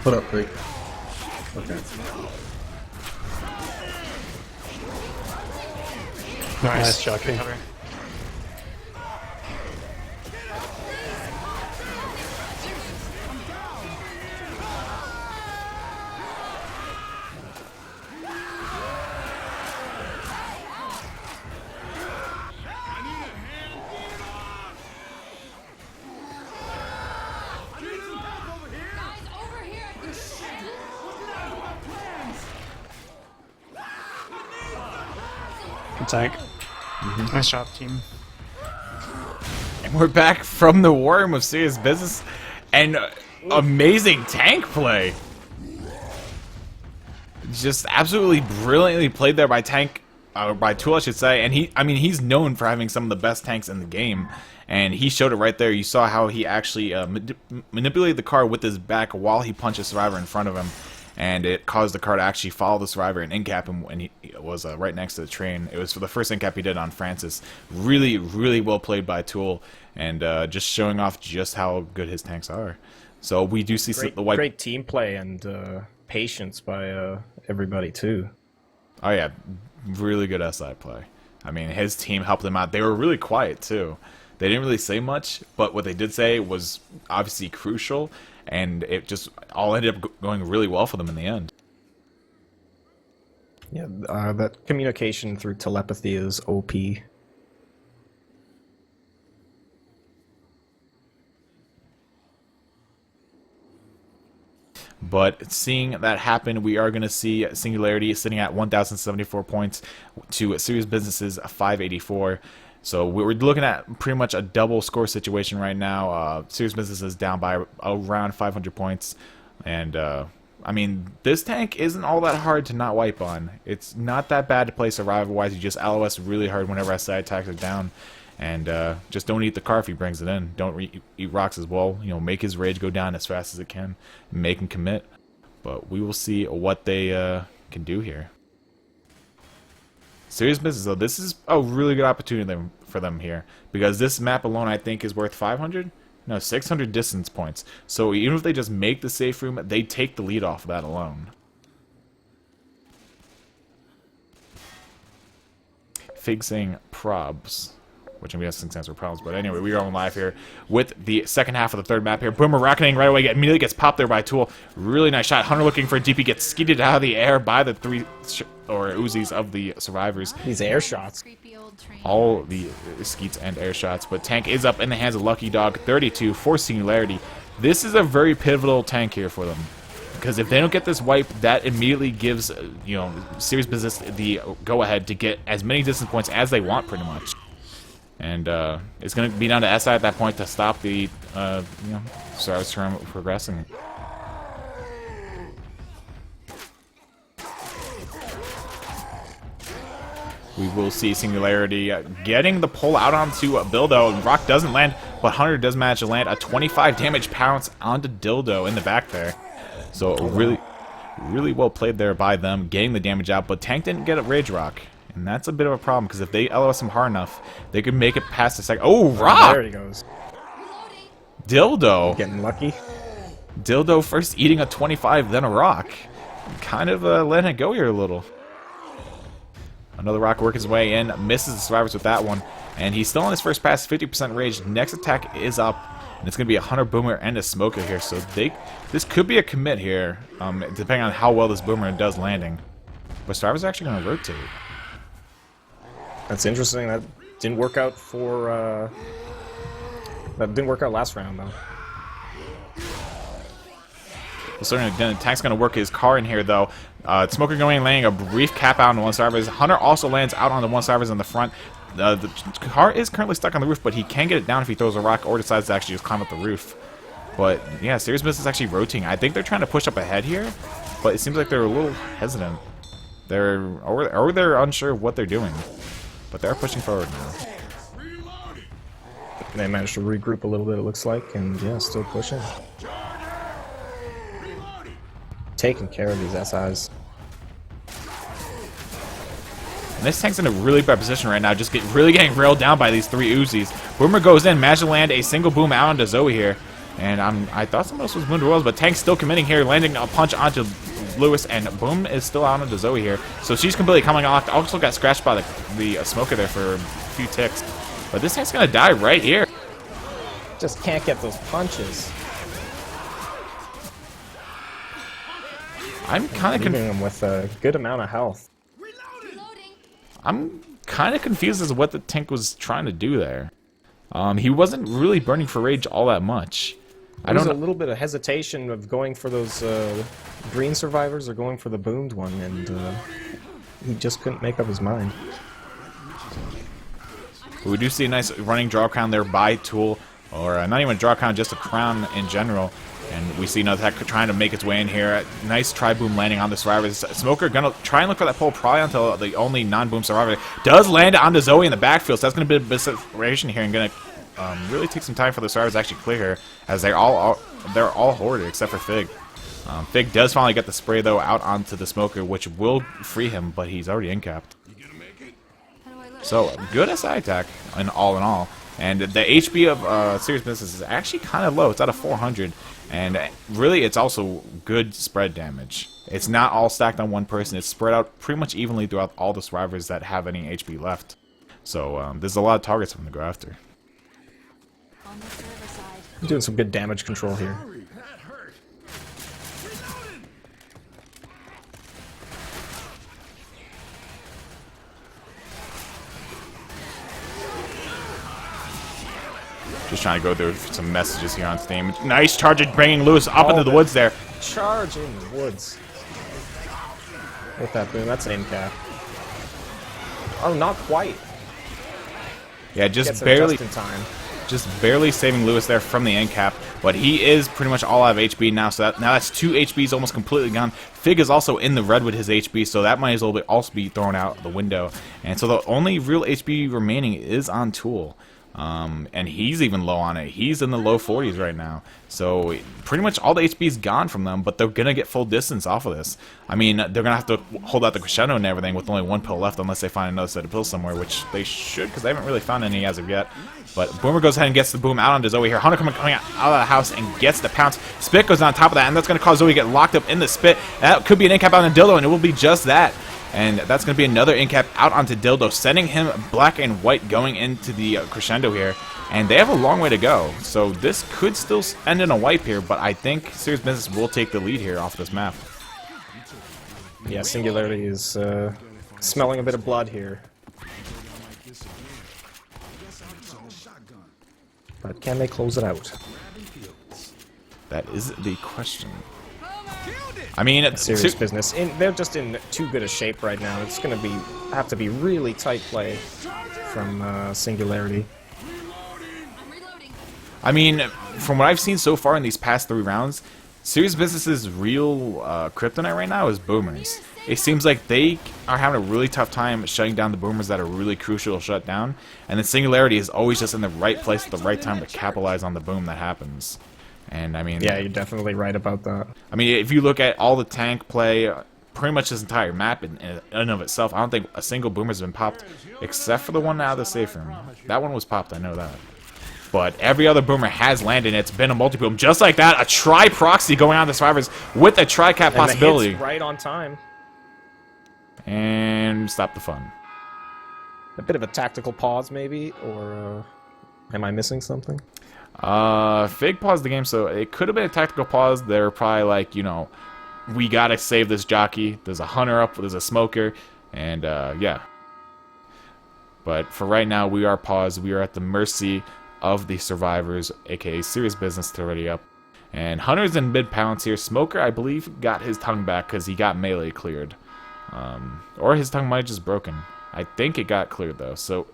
Put up, freak. Okay. Nice shocking. Cover. Good tank. Nice job, team. And we're back from the war room of serious business, and amazing tank play. Just absolutely brilliantly played there by tank, by Tool, I should say. And he's known for having some of the best tanks in the game, and he showed it right there. You saw how he actually manipulated the car with his back while he punched a survivor in front of him, and it caused the car to actually follow the survivor and in-cap him when he was right next to the train. It was for the first in-cap he did on Francis. Really, really well played by Tool, and just showing off just how good his tanks are. So we do see the white. Great team play and patience by everybody too. Oh yeah, really good SI play. I mean, his team helped him out. They were really quiet too. They didn't really say much, but what they did say was obviously crucial, and it just all ended up going really well for them in the end. Yeah, that communication through telepathy is OP. But seeing that happen, we are going to see Singularity sitting at 1,074 points to Serious Business's 584. So we're looking at pretty much a double score situation right now. Serious Business is down by around 500 points. And, I mean, this tank isn't all that hard to not wipe on. It's not that bad to play survival-wise. You just LOS really hard whenever SI attacks are down. And just don't eat the car if he brings it in. Don't eat rocks as well. You know, make his rage go down as fast as it can. Make him commit. But we will see what they can do here. Serious Business, though, this is a really good opportunity for them here. Because this map alone, I think, is worth 500? No, 600 distance points. So even if they just make the safe room, they take the lead off of that alone. Fig saying probs, which I'm guessing stands for problems. But anyway, we are on live here with the second half of the third map here. Boomer rocketing right away, immediately gets popped there by Tool. Really nice shot. Hunter looking for a DP, gets skeeted out of the air by the three Uzis of the survivors. These air shots. All the skeets and air shots, but tank is up in the hands of Lucky Dog 32 for Singularity. This is a very pivotal tank here for them, because if they don't get this wipe, that immediately gives Serious Business the go-ahead to get as many distance points as they want, pretty much. And it's going to be down to SI at that point to stop the Stars from progressing. We will see Singularity getting the pull out onto Bildo, and Rock doesn't land, but Hunter does manage to land a 25 damage pounce onto Dildo in the back there. So really, really well played there by them, getting the damage out, but Tank didn't get a Rage Rock. And that's a bit of a problem, because if they LOS him hard enough, they could make it past the second. Oh, Rock! There he goes. Dildo. Getting lucky. Dildo first eating a 25, then a Rock. Kind of letting it go here a little. Another Rock working his way in, misses the survivors with that one, and he's still on his first pass, 50% rage. Next attack is up, And it's going to be a Hunter Boomer and a Smoker here, so this could be a commit here, depending on how well this Boomer does landing. But Survivor's actually going to rotate. That's interesting. That didn't work out for. That didn't work out last round though. Well, certainly, Tank's going to work his car in here though. Smoker going and landing a brief cap out on one Survivors. Hunter also lands out on the one Survivors in the front. The car is currently stuck on the roof, but he can get it down if he throws a rock or decides to actually just climb up the roof. But yeah, Serious Business is actually rotating. I think they're trying to push up ahead here, but it seems like they're a little hesitant. Or they're unsure of what they're doing. But they're pushing forward now. They managed to regroup a little bit, it looks like, and yeah, still pushing. Taking care of these SIs. And this tank's in a really bad position right now, just really getting railed down by these 3 Uzis. Boomer goes in, managed to land a single boom out onto Zoe here. And I thought someone else was wounded Wells, but Tank's still committing here, landing a punch onto Lewis, and Boom is still out onto Zoe here. So she's completely coming off. Also got scratched by the Smoker there for a few ticks. But this tank's gonna die right here. Just can't get those punches. I'm kind of leaving him with a good amount of health. I'm kind of confused as to what the tank was trying to do there. He wasn't really burning for rage all that much. There was a little bit of hesitation of going for those green Survivors or going for the boomed one, and he just couldn't make up his mind. We do see a nice running draw crown there by Tool, or not even a draw crown, just a crown in general. And we see another attack trying to make its way in here. Nice tri-boom landing on the Survivors. Smoker gonna try and look for that pole probably until the only non-boom Survivor does land onto Zoe in the backfield. So that's gonna be a bit of separation here and gonna really take some time for the Survivors to actually clear her, as they're all hoarded except for Fig. Fig does finally get the spray though out onto the Smoker, which will free him, but he's already in-capped. So good SI attack in all. And the HP of Serious Business is actually kind of low. It's at a 400. And really, it's also good spread damage. It's not all stacked on one person. It's spread out pretty much evenly throughout all the Survivors that have any HP left. So there's a lot of targets from the go after. Doing some good damage control here. Just trying to go through some messages here on Steam. Nice charge bringing Lewis up into the woods there. Charge in the woods. With that boom, that's an in cap. Oh, not quite. Yeah, just barely in time. Just barely saving Lewis there from the end cap, but he is pretty much all out of HP now. So now that's 2 HPs almost completely gone. Fig is also in the red with his HP, so that might as well also be thrown out the window. And so the only real HP remaining is on Tool. And he's even low on it. He's in the low 40s right now. So pretty much all the HP is gone from them, but they're going to get full distance off of this. I mean, they're going to have to hold out the crescendo and everything with only 1 pill left unless they find another set of pills somewhere, which they should because they haven't really found any as of yet. But Boomer goes ahead and gets the boom out onto Zoe here. Hunter coming out of the house and gets the pounce. Spit goes on top of that, and that's going to cause Zoe to get locked up in the spit. That could be an in cap on the dildo, and it will be just that. And that's going to be another in-cap out onto Dildo, sending him black and white going into the crescendo here. And they have a long way to go. So this could still end in a wipe here, but I think Serious Business will take the lead here off this map. Yeah, Singularity is smelling a bit of blood here. But can they close it out? That is the question. I mean, it's Serious Business. They're just in too good a shape right now. It's going to have to be really tight play from Singularity. I mean, from what I've seen so far in these past 3 rounds, Serious Business's real kryptonite right now is boomers. It seems like they are having a really tough time shutting down the boomers that are really crucial to shut down, and the Singularity is always just in the right place at the right time to capitalize on the boom that happens. And I mean, yeah, you're definitely right about that. I mean, if you look at all the tank play, pretty much this entire map in and of itself, I don't think a single boomer's been popped, except for the one out of the safe room. That one was popped, I know that. But every other boomer has landed, and it's been a multi-boom. Just like that, a tri-proxy going on the Survivors with a tri-cap possibility. And the hits right on time. And stop the fun. A bit of a tactical pause, maybe, or am I missing something? Fig paused the game, so it could have been a tactical pause. They're probably like, you know, we gotta save this jockey. There's a hunter up, there's a smoker, and yeah. But for right now, we are paused. We are at the mercy of the survivors, aka serious business already up. And hunter's in mid pounce here. Smoker, I believe, got his tongue back because he got melee cleared. Or his tongue might have just broken. I think it got cleared though, so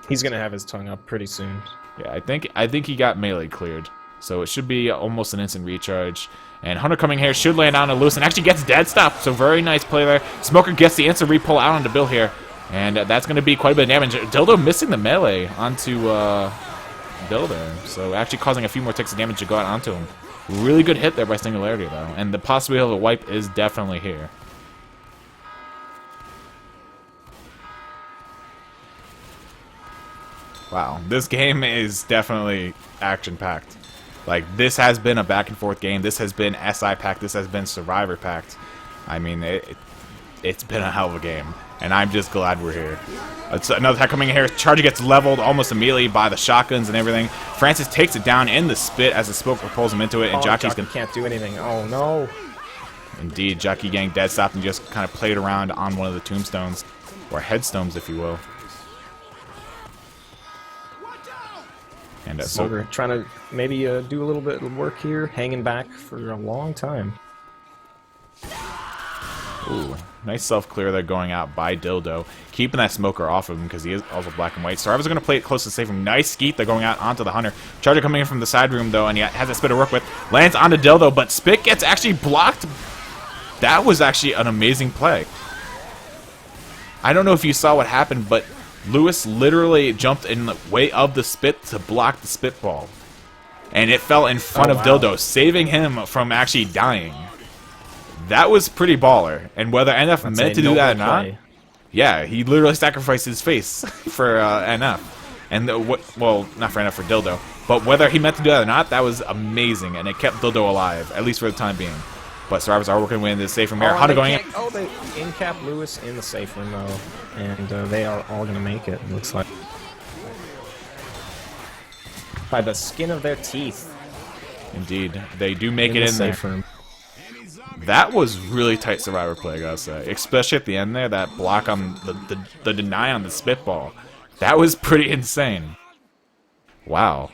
He's gonna have his tongue up pretty soon. yeah, I think he got melee cleared. So it should be almost an instant recharge. And Hunter coming here should land on a Lewis and actually gets dead stop. So very nice play there. Smoker gets the instant repull out onto Bill here. And that's going to be quite a bit of damage. Dildo missing the melee onto Bill there. So actually causing a few more ticks of damage to go out onto him. Really good hit there by Singularity though. And the possibility of a wipe is definitely here. Wow, this game is definitely action-packed. Like, this has been a back-and-forth game. This has been SI-packed. This has been Survivor-packed. I mean, it's been a hell of a game. And I'm just glad we're here. It's another attack coming in here. Charger gets leveled almost immediately by the shotguns and everything. Francis takes it down in the spit as the smoke pulls him into it. And Jockey's gonna... can't do anything. Oh, no. Indeed, Jockey getting dead stopped and just kind of played around on one of the tombstones. Or headstones, if you will. And so we're trying to maybe do a little bit of work here, hanging back for a long time. ooh, nice self-clear there going out by Dildo. Keeping that smoker off of him because he is also black and white. Survivors are going to play it close to safe room. Nice skeet. They're going out onto the Hunter. Charger coming in from the side room, though, and he has a spit to work with. Lands onto Dildo, but Spit gets actually blocked. That was actually an amazing play. I don't know if you saw what happened, but Lewis literally jumped in the way of the spit to block the spitball. And it fell in front of Dildo, saving him from actually dying. That was pretty baller. And whether NF meant to do that or not, yeah, he literally sacrificed his face for NF. And well, not for NF, for Dildo. But whether he meant to do that or not, that was amazing. And it kept Dildo alive, at least for the time being. But survivors are working away in the safe room here. Hunter going in. Oh, they in-cap Lewis in the safe room, though. And they are all going to make it, looks like. By the skin of their teeth. Indeed. They do make it the in there. safe room. That was really tight survivor play, I gotta say. Especially at the end there, that block on the deny on the spitball. That was pretty insane. Wow.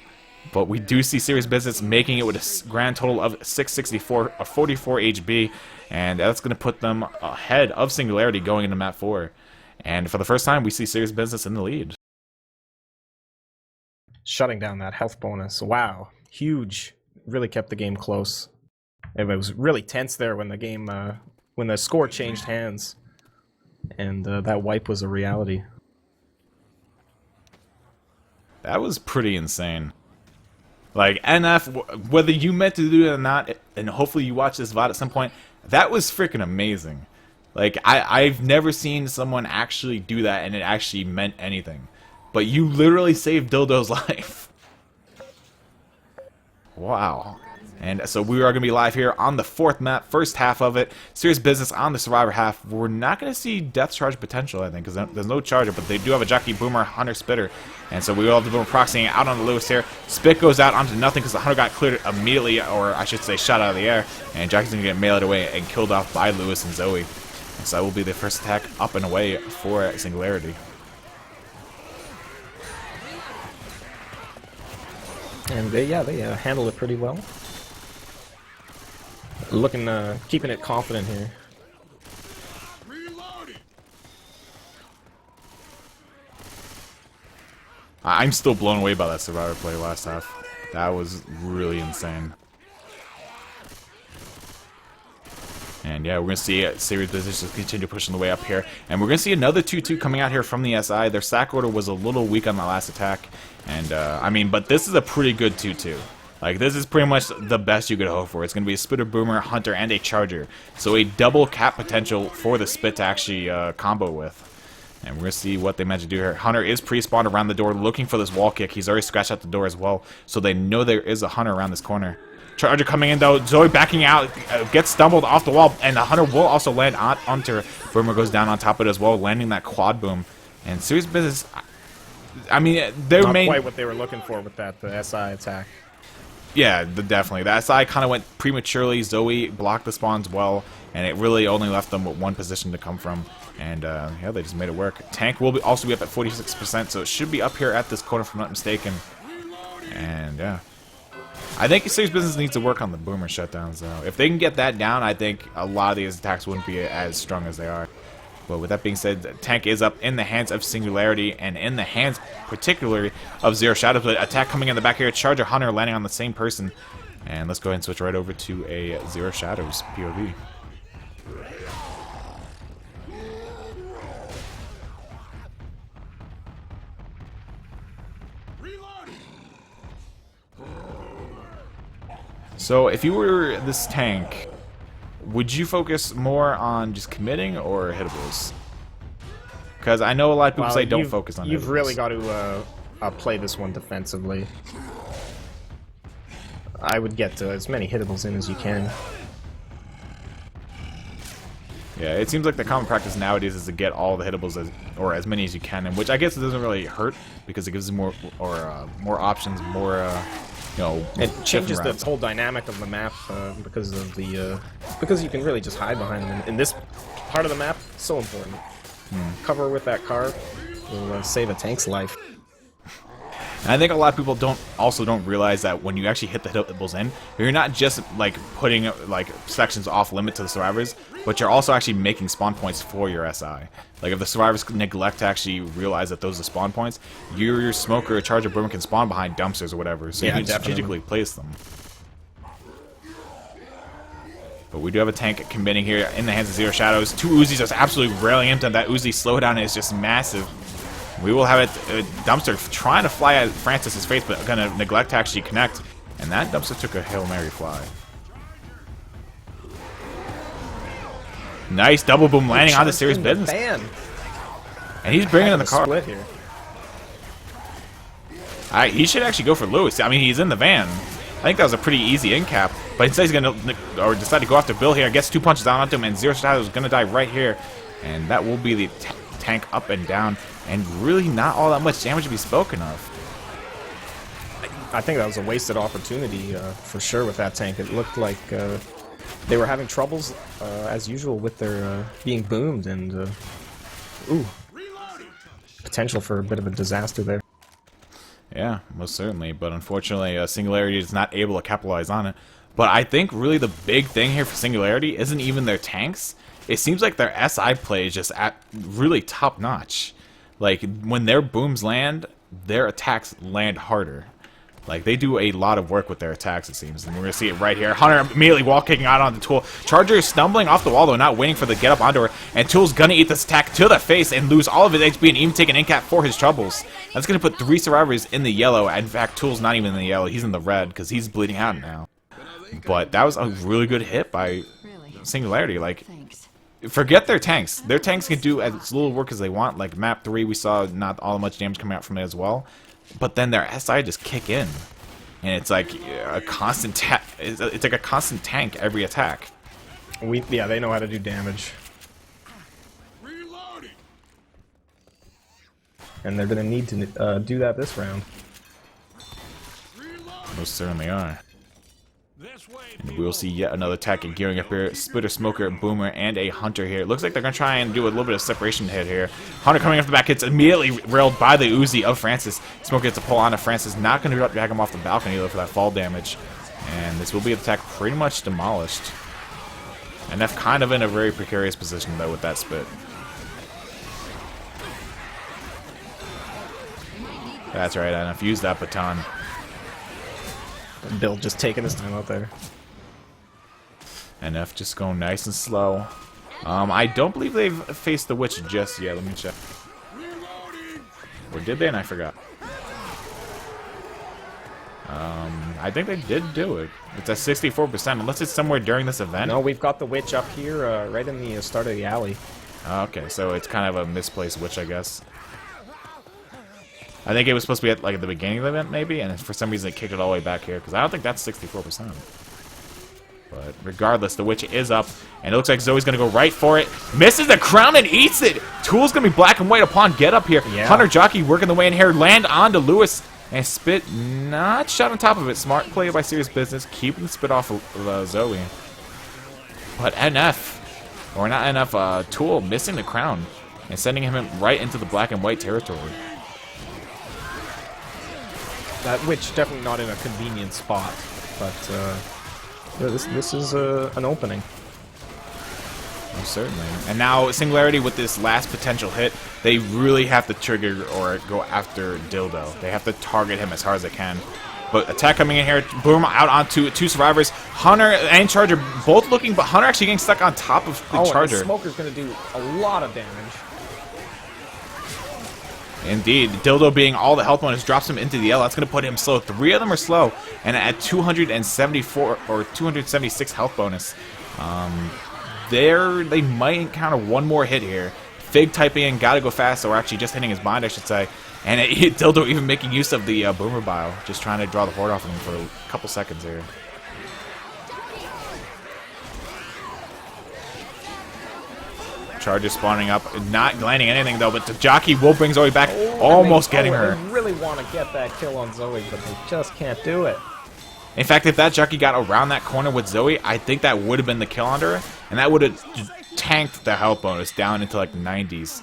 But we do see Serious Business making it with a grand total of 664, a 44 HB, and that's going to put them ahead of Singularity going into map 4. And for the first time, we see Serious Business in the lead. Shutting down that health bonus. Wow. Huge. Really kept the game close. It was really tense there when the game, when the score changed hands. And that wipe was a reality. That was pretty insane. Like, NF, whether you meant to do it or not, and hopefully you watch this VOD at some point, that was freaking amazing. Like, I've never seen someone actually do that and it actually meant anything. But you literally saved Dildo's life. Wow. And so we are going to be live here on the 4th map, first half of it. Serious Business on the Survivor half. We're not going to see Death Charge potential, I think, because there's no Charger, but they do have a Jockey, Boomer, Hunter, Spitter. And so we will have the Boomer proxying out on the Lewis here. Spit goes out onto nothing because the Hunter got cleared immediately, or I should say shot out of the air. And Jockey's going to get meleeed away and killed off by Lewis and Zoe. And so that will be the first attack up and away for Singularity. And they handled it pretty well. Looking, keeping it confident here. I'm still blown away by that Survivor play last half. That was really insane. And yeah, we're going to see Serious Business just continue pushing the way up here. And we're going to see another 2-2 coming out here from the SI. Their sack order was a little weak on that last attack. And, I mean, but this is a pretty good 2-2. Like, this is pretty much the best you could hope for. It's going to be a Spitter, Boomer, Hunter, and a Charger. So a double cap potential for the Spit to actually combo with. And we're going to see what they managed to do here. Hunter is pre-spawned around the door looking for this wall kick. He's already scratched out the door as well. So they know there is a Hunter around this corner. Charger coming in, though. Zoe backing out, gets stumbled off the wall. And the Hunter will also land onto her. Boomer goes down on top of it as well, landing that quad boom. And Serious Business... I mean, their Not main... quite what they were looking for with that the SI attack. Yeah, definitely. The SI kind of went prematurely. Zoe blocked the spawns well, and it really only left them with one position to come from. And, yeah, they just made it work. Tank will also be up at 46%, so it should be up here at this corner if I'm not mistaken. And, yeah. I think Serious Business needs to work on the boomer shutdowns, though. If they can get that down, I think a lot of these attacks wouldn't be as strong as they are. But with that being said, Tank is up in the hands of Singularity and in the hands, particularly, of Zero Shadows. But attack coming in the back here, Charger Hunter landing on the same person. And let's go ahead and switch right over to a Zero Shadows POV. So if you were this tank, would you focus more on just committing or hittables? Because I know a lot of people say don't focus on hittables. You've really got to play this one defensively. I would get as many hittables in as you can. Yeah, it seems like the common practice nowadays is to get all the hittables or as many as you can, and which I guess it doesn't really hurt because it gives you more options, more you know. It changes the whole dynamic of the map because of the because you can really just hide behind them. In this part of the map, so important. Cover with that car will save a tank's life. And I think a lot of people don't realize that when you actually hit the hittables in, you're not just like putting like sections off limit to the survivors, but you're also actually making spawn points for your SI. Like if the survivors neglect to actually realize that those are spawn points, your smoker or charger boomer can spawn behind dumpsters or whatever, so you can strategically place them. But we do have a tank committing here in the hands of Zero Shadows. Two Uzis just absolutely railing into that Uzi slowdown is just massive. We will have a dumpster trying to fly at Francis's face, but gonna neglect to actually connect. And that dumpster took a Hail Mary fly. Nice double boom landing on the Serious Business. And he's bringing in the car. Split here. He should actually go for Lewis. I mean, he's in the van. I think that was a pretty easy in cap. But instead he's gonna decide to go after Bill here. Gets 2 punches down onto him, and Zero Shadows is gonna die right here. And that will be the tank up and down. And really not all that much damage to be spoken of. I think that was a wasted opportunity for sure with that tank. It looked like they were having troubles as usual with their being boomed and potential for a bit of a disaster there. Yeah, most certainly. But unfortunately, Singularity is not able to capitalize on it. But I think really the big thing here for Singularity isn't even their tanks. It seems like their SI play is just at really top notch. Like, when their booms land, their attacks land harder. Like, they do a lot of work with their attacks, it seems. And we're going to see it right here. Hunter immediately wall-kicking out on the Tool. Charger is stumbling off the wall, though, not waiting for the get-up onto her. And Tool's going to eat this attack to the face and lose all of his HP and even take an in-cap for his troubles. That's going to put 3 survivors in the yellow. In fact, Tool's not even in the yellow. He's in the red because he's bleeding out now. But that was a really good hit by Singularity. Like, forget their tanks. Their tanks can do as little work as they want. Like map 3, we saw not all much damage coming out from it as well. But then their SI just kick in, and it's like a constant it's like a constant tank every attack. Yeah, they know how to do damage. And they're gonna need to do that this round. Most certainly are. And we'll see yet another attack and gearing up here. Splitter, Smoker, Boomer, and a Hunter here. Looks like they're going to try and do a little bit of separation hit here. Hunter coming off the back, gets immediately railed by the Uzi of Francis. Smoker gets a pull onto Francis. Not going to drag him off the balcony though for that fall damage. And this will be an attack pretty much demolished. NF kind of in a very precarious position though with that spit. That's right, NF used that baton. Bill just taking his time out there. NF just going nice and slow. I don't believe they've faced the witch just yet. Let me check. Or did they? And I forgot. I think they did do it. It's at 64%, unless it's somewhere during this event. No, we've got the witch up here right in the start of the alley. Okay, so it's kind of a misplaced witch, I guess. I think it was supposed to be at like at the beginning of the event, maybe, and for some reason they kicked it all the way back here, because I don't think that's 64%. But regardless, the witch is up, and it looks like Zoe's gonna go right for it. Misses the crown and eats it. Tool's gonna be black and white upon get up here. Yeah. Hunter Jockey working the way in here, land onto Lewis, and Spit not shot on top of it. Smart play by Serious Business, keeping the Spit off of Zoe. But NF, or not NF, Tool missing the crown and sending him right into the black and white territory. That witch definitely not in a convenient spot, but yeah, this is an opening. Oh, certainly. And now Singularity with this last potential hit, they really have to trigger or go after Dildo. They have to target him as hard as they can. But attack coming in here, boom, out onto 2 survivors. Hunter and Charger both looking, but Hunter actually getting stuck on top of the Charger. And the Smoker's gonna do a lot of damage. Indeed, Dildo being all the health bonus drops him into the L. That's going to put him slow. 3 of them are slow, and at 274 or 276 health bonus, they might encounter one more hit here. Fig typing in, gotta go fast, or actually just hitting his bind, I should say. And Dildo even making use of the Boomer Bile, just trying to draw the horde off of him for a couple seconds here. Charger spawning up, not landing anything though, but the Jockey will bring Zoe back, almost getting her. They really want to get that kill on Zoe, but they just can't do it. In fact, if that Jockey got around that corner with Zoe, I think that would have been the kill on her, and that would have tanked the health bonus down into like 90s.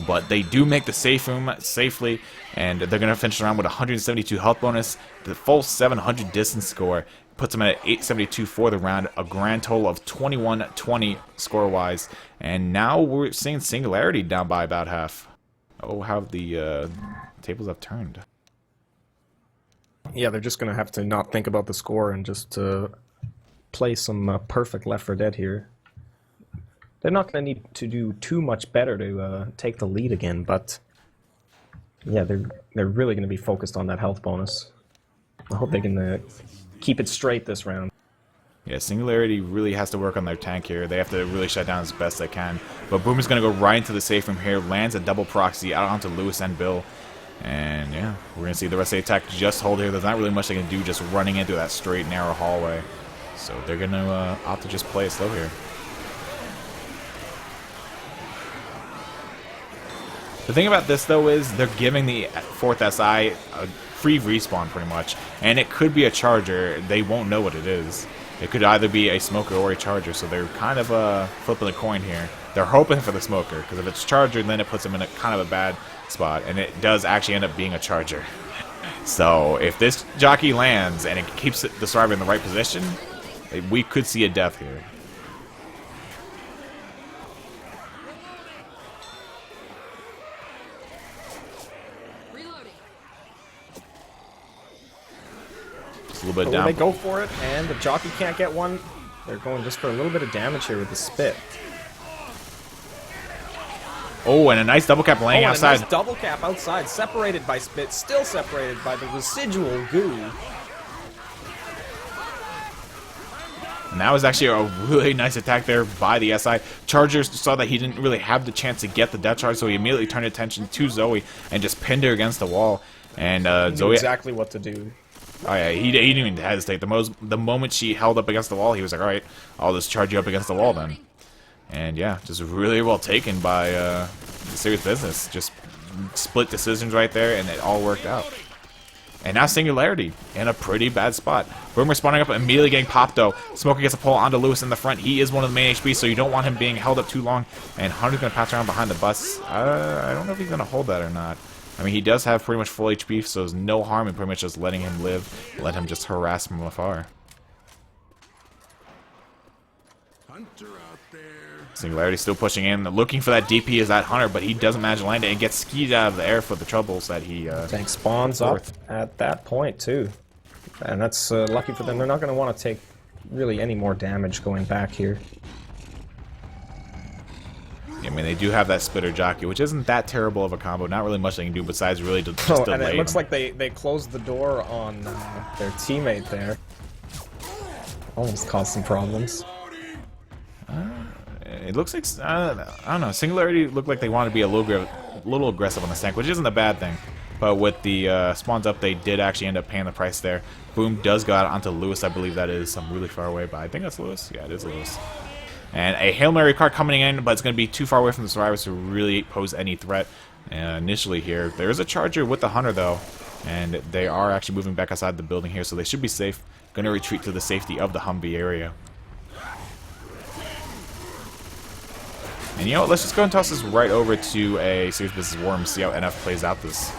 But they do make the safe room safely, and they're going to finish around with 172 health bonus, the full 700 distance score, puts them at 872 for the round, a grand total of 21-20 score-wise. And now we're seeing Singularity down by about half. Oh, how the tables have turned. Yeah, they're just going to have to not think about the score and just play some perfect Left 4 Dead here. They're not going to need to do too much better to take the lead again, but yeah, they're really going to be focused on that health bonus. I hope they can keep it straight this round. Yeah, Singularity really has to work on their tank here. They have to really shut down as best they can. But Boomer's going to go right into the safe room here, lands a double proxy out onto Lewis and Bill. And yeah, we're going to see the rest of the attack just hold here. There's not really much they can do just running into that straight, narrow hallway. So they're going to opt to just play it slow here. The thing about this, though, is they're giving the 4th SI a free respawn, pretty much. And it could be a Charger. They won't know what it is. It could either be a Smoker or a Charger, so they're kind of flipping the coin here. They're hoping for the Smoker, because if it's Charger, then it puts them in a kind of a bad spot. And it does actually end up being a Charger. So if this Jockey lands and it keeps the survivor in the right position, we could see a death here. A little bit But down. when they go for it and the Jockey can't get one, they're going just for a little bit of damage here with the Spit. Oh, and a nice double cap laying outside. A nice double cap outside, separated by Spit, still separated by the residual goo. And that was actually a really nice attack there by the SI. Charger saw that he didn't really have the chance to get the death charge, so he immediately turned attention to Zoe and just pinned her against the wall. And He knew Zoe, exactly what to do. oh yeah, he didn't even hesitate. The moment she held up against the wall, he was like, all right, I'll just charge you up against the wall then. And yeah, just really well taken by Serious Business. Just split decisions right there, and it all worked out. And now Singularity in a pretty bad spot. Boomer spawning up, immediately getting popped though. Smoker gets a pull onto Lewis in the front. He is one of the main HP, so you don't want him being held up too long. And Hunter's going to pass around behind the bus. I don't know if he's going to hold that or not. I mean, he does have pretty much full HP, so there's no harm in pretty much just letting him live. Let him just harass from afar. Hunter out there. Singularity still pushing in, looking for that DP is that Hunter, but he doesn't manage to land it and gets skied out of the air for the troubles that he Tank spawns up at that point too, and that's lucky for them. They're not going to want to take really any more damage going back here. I mean, they do have that Spitter Jockey, which isn't that terrible of a combo. Not really much they can do besides really just delay. And it looks like they closed the door on their teammate there. Almost caused some problems. It looks like, I don't know, Singularity looked like they want to be a little aggressive on the tank, which isn't a bad thing. but with the spawns up, they did actually end up paying the price there. Boom does go out onto Lewis. I believe that is some really far away, but I think that's Lewis. Yeah, it is Lewis. And a Hail Mary card coming in, but it's going to be too far away from the survivors to really pose any threat initially here. There's a Charger with the Hunter, though, and they are actually moving back outside the building here, so they should be safe. Going to retreat to the safety of the Humvee area. And you know what, let's just go and toss this right over to a Serious Business War and see how NF plays out this.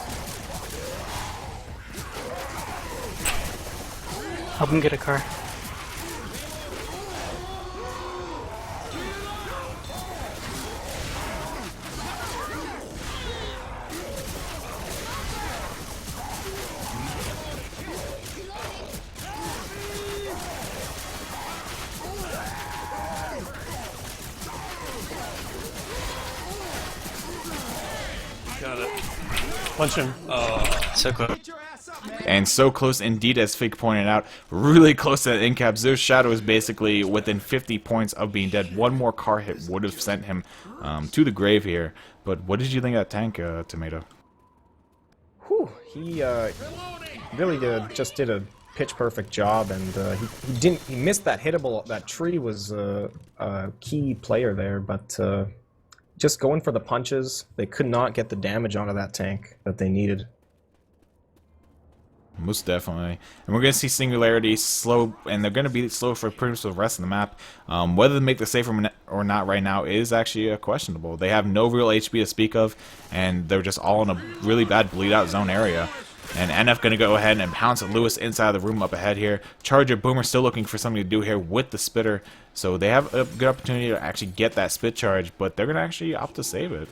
Help him get a car. Got it. Punch him. So close. And so close indeed, as Fig pointed out. Really close to that end cap. Zeus Shadow is basically within 50 points of being dead. One more car hit would have sent him to the grave here. But what did you think of that tank, Tomato? Whew, he really just did a pitch perfect job, and he missed that hittable. That tree was a key player there, but just going for the punches, they could not get the damage onto that tank that they needed. Most definitely. And we're going to see Singularity slow, and they're going to be slow for pretty much the rest of the map. Whether they make the save or not right now is actually questionable. They have no real HP to speak of, and they're just all in a really bad bleed-out zone area. And NF going to go ahead and pounce at Lewis inside the room up ahead here. Charger, Boomer still looking for something to do here with the spitter. So they have a good opportunity to actually get that spit charge, but they're going to actually opt to save it.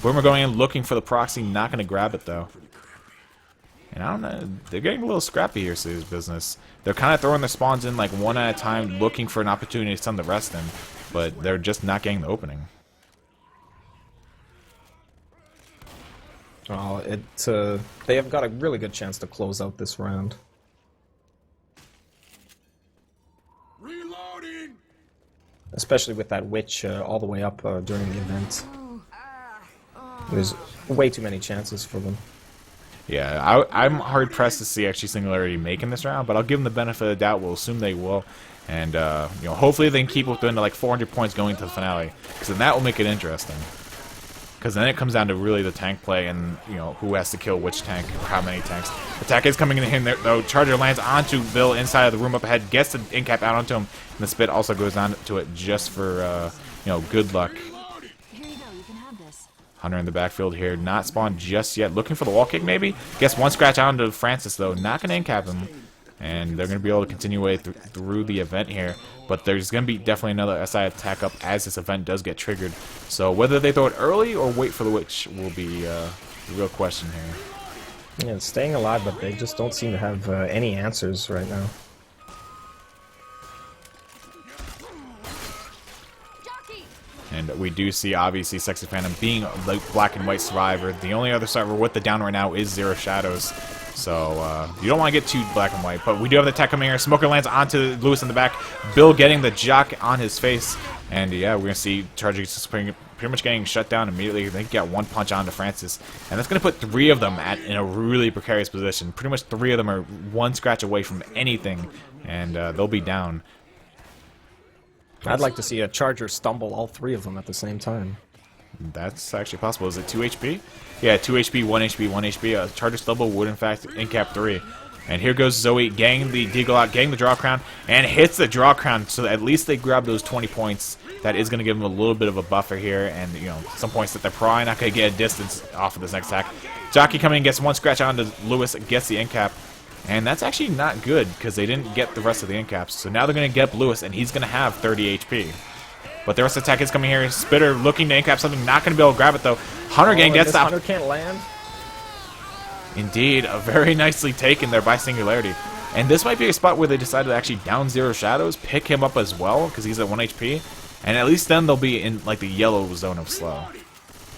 Boomer going in looking for the proxy, not going to grab it though. And I don't know, they're getting a little scrappy here, Serious Business. They're kind of throwing their spawns in like one at a time, looking for an opportunity to send the rest in, but they're just not getting the opening. Oh, they have got a really good chance to close out this round. Reloading. Especially with that witch all the way up during the event. There's way too many chances for them. Yeah, I'm hard-pressed to see actually Singularity making this round, but I'll give them the benefit of the doubt. We'll assume they will. And, you know, hopefully they can keep within like 400 points going to the finale, because then that will make it interesting. Because then it comes down to really the tank play and, you know, who has to kill which tank or how many tanks. Attack is coming in there, though. Charger lands onto Bill inside of the room up ahead, gets the incap out onto him, and the spit also goes on to it just for, you know, good luck. Here you go, you can have this. Hunter in the backfield here, not spawned just yet. Looking for the wall kick, maybe? Gets one scratch onto Francis, though. Not going to incap him. And they're going to be able to continue way through the event here. But there's going to be definitely another SI attack up as this event does get triggered. So whether they throw it early or wait for the witch will be the real question here. Yeah, it's staying alive, but they just don't seem to have any answers right now. And we do see, obviously, Sexy Phantom being the black and white survivor. The only other survivor with the down right now is Zero Shadows. So, you don't want to get too black and white. But we do have the attack coming here. Smoker lands onto Lewis in the back. Bill getting the jock on his face. And, yeah, we're going to see Charger pretty much getting shut down immediately. They get one punch onto Francis. And that's going to put three of them in a really precarious position. Pretty much three of them are one scratch away from anything. And they'll be down. I'd like to see a Charger stumble all three of them at the same time. That's actually possible. Is it 2 HP? Yeah, 2 HP, 1 HP, 1 HP. Charger stumble would, in fact, incap 3. And here goes Zoe, getting the Deagle out, getting the draw crown, and hits the draw crown. So at least they grab those 20 points. That is going to give them a little bit of a buffer here. And, you know, some points that they're probably not going to get a distance off of this next attack. Jockey coming in, gets one scratch onto Lewis, gets the incap. And that's actually not good, because they didn't get the rest of the incaps. So now they're going to get Lewis, and he's going to have 30 HP. But the rest of the attack is coming here. Spitter looking to incap something, not going to be able to grab it, though. Hunter getting gets stopped. Hunter can't land. Indeed, a very nicely taken there by Singularity. And this might be a spot where they decided to actually down Zero Shadows, pick him up as well, because he's at 1 HP. And at least then they'll be in, like, the yellow zone of slow.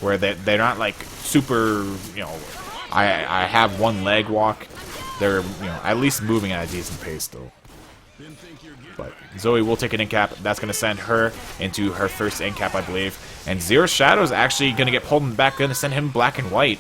Where they're not, like, super, you know, I have one leg walk. They're, you know, at least moving at a decent pace still. But Zoe will take an incap. That's going to send her into her first incap, I believe. And Zero Shadows actually going to get pulled in the back, going to send him black and white.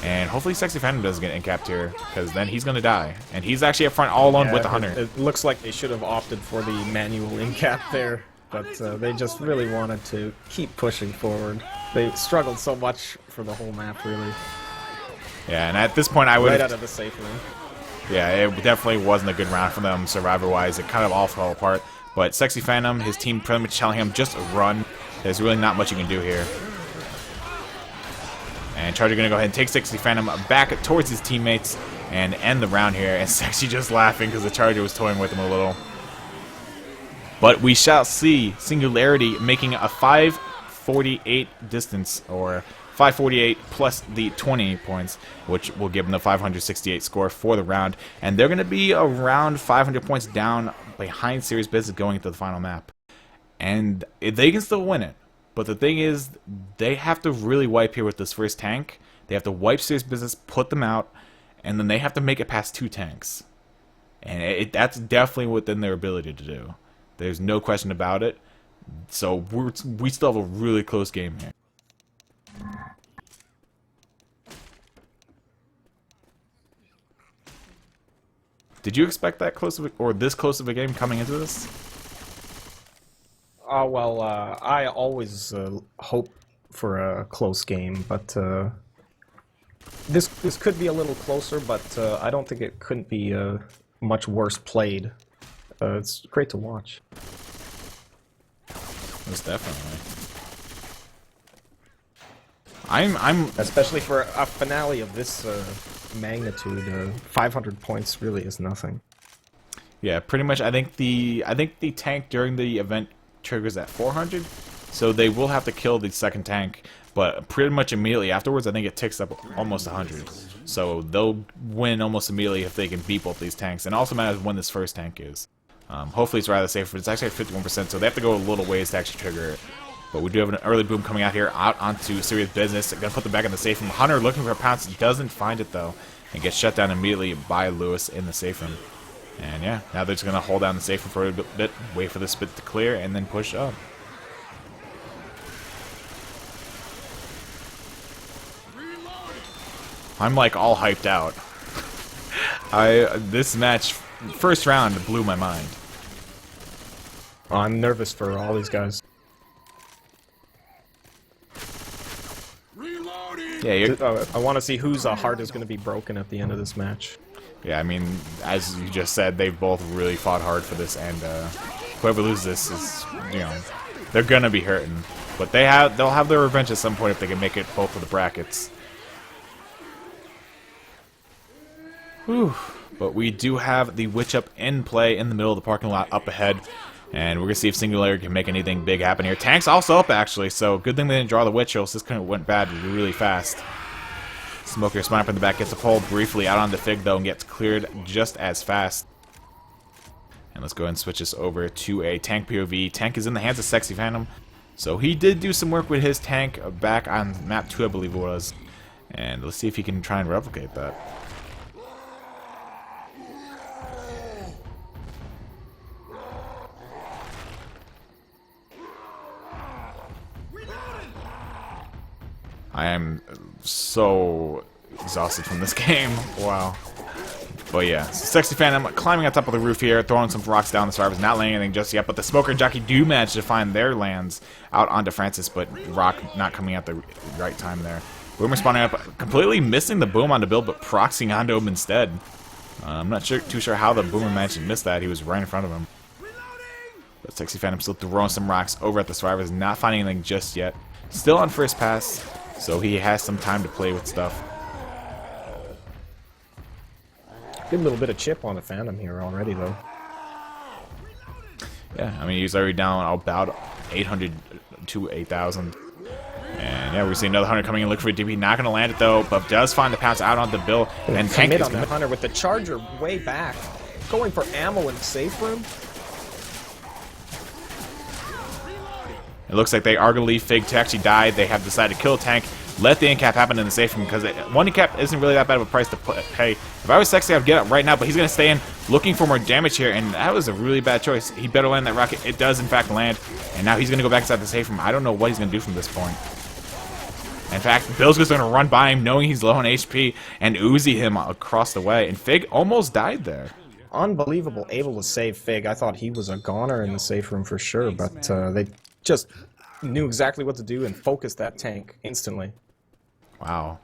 And hopefully Sexy Phantom doesn't get incapped here, because then he's going to die. And he's actually up front all alone with the Hunter. It looks like they should have opted for the manual incap there, but they just really wanted to keep pushing forward. They struggled so much for the whole map, really. Yeah, and at this point I would... Right out of the safe room. Yeah, it definitely wasn't a good round for them survivor-wise. It kind of all fell apart. But Sexy Phantom, his team pretty much telling him, just run. There's really not much you can do here. And Charger gonna go ahead and take Sexy Phantom back towards his teammates and end the round here. And Sexy just laughing because the Charger was toying with him a little. But we shall see Singularity making a 548 distance, or 548 plus the 20 points, which will give them the 568 score for the round. And they're going to be around 500 points down behind Serious Business going into the final map. And they can still win it. But the thing is, they have to really wipe here with this first tank. They have to wipe Serious Business, put them out, and then they have to make it past 2 tanks. And that's definitely within their ability to do. There's no question about it. So we still have a really close game here. Did you expect that close of or this close of a game coming into this? Well, I always hope for a close game, but this could be a little closer, but I don't think it couldn't be much worse played. It's great to watch. Most definitely. I'm especially for a finale of this magnitude. 500 points really is nothing. Yeah, pretty much. I think the tank during the event triggers at 400, so they will have to kill the second tank. But pretty much immediately afterwards, I think it ticks up almost 100. So they'll win almost immediately if they can beat both these tanks. And also matters when this first tank is. Hopefully it's rather safe, but it's actually at 51%, so they have to go a little ways to actually trigger it. But we do have an early boom coming out here, out onto Serious Business. Gonna put them back in the safe room. Hunter looking for a pounce, doesn't find it though, and gets shut down immediately by Lewis in the safe room. And yeah, now they're just gonna hold down the safe room for a bit, wait for this bit to clear, and then push up. I'm like all hyped out. This match, first round, blew my mind. I'm nervous for all these guys. Reloading. Yeah, I want to see whose heart is going to be broken at the end of this match. yeah. I mean, as you just said, they both really fought hard for this, and whoever loses this is, you know, they're gonna be hurting. But they'll have their revenge at some point if they can make it both of the brackets. Whew. But we do have the Witch Up in play in the middle of the parking lot up ahead. And we're going to see if Singularity can make anything big happen here. Tank's also up, actually, so good thing they didn't draw the Witch, or else this kind of went bad really fast. Smoker spun up in the back, gets a pull briefly out on the Fig, though, and gets cleared just as fast. And let's go ahead and switch this over to a Tank POV. Tank is in the hands of Sexy Phantom. So he did do some work with his tank back on map 2, I believe it was. And let's see if he can try and replicate that. I am so exhausted from this game. Wow. But yeah, so Sexy Phantom climbing on top of the roof here, throwing some rocks down the survivors, not landing anything just yet, but the Smoker and Jockey do manage to find their lands out onto Francis, but Rock not coming at the right time there. Boomer spawning up, completely missing the boom on the build, but proxying onto him instead. I'm not too sure how the Boomer managed to miss that. He was right in front of him. But Sexy Phantom still throwing some rocks over at the survivors, not finding anything just yet. Still on first pass, so he has some time to play with stuff. Good little bit of chip on the Phantom here already, though. Yeah, I mean, he's already down about 800 to 8,000. And yeah, we see another Hunter coming in looking for a DP. Not going to land it, though, but does find the pounce out on the Bill. And Tank commit is on the Hunter with the Charger way back. Going for ammo in the safe room. It looks like they are going to leave Fig to actually die. They have decided to kill Tank, let the incap happen in the safe room, because one incap isn't really that bad of a price to pay. If I was Sexy, I'd get up right now, but he's going to stay in looking for more damage here, and that was a really bad choice. He better land that rocket. It does, in fact, land, and now he's going to go back inside the safe room. I don't know what he's going to do from this point. In fact, Bill's just going to run by him knowing he's low on HP and Uzi him across the way. And Fig almost died there. Unbelievable, able to save Fig. I thought he was a goner in the safe room for sure, but they just knew exactly what to do and focused that tank instantly. Wow.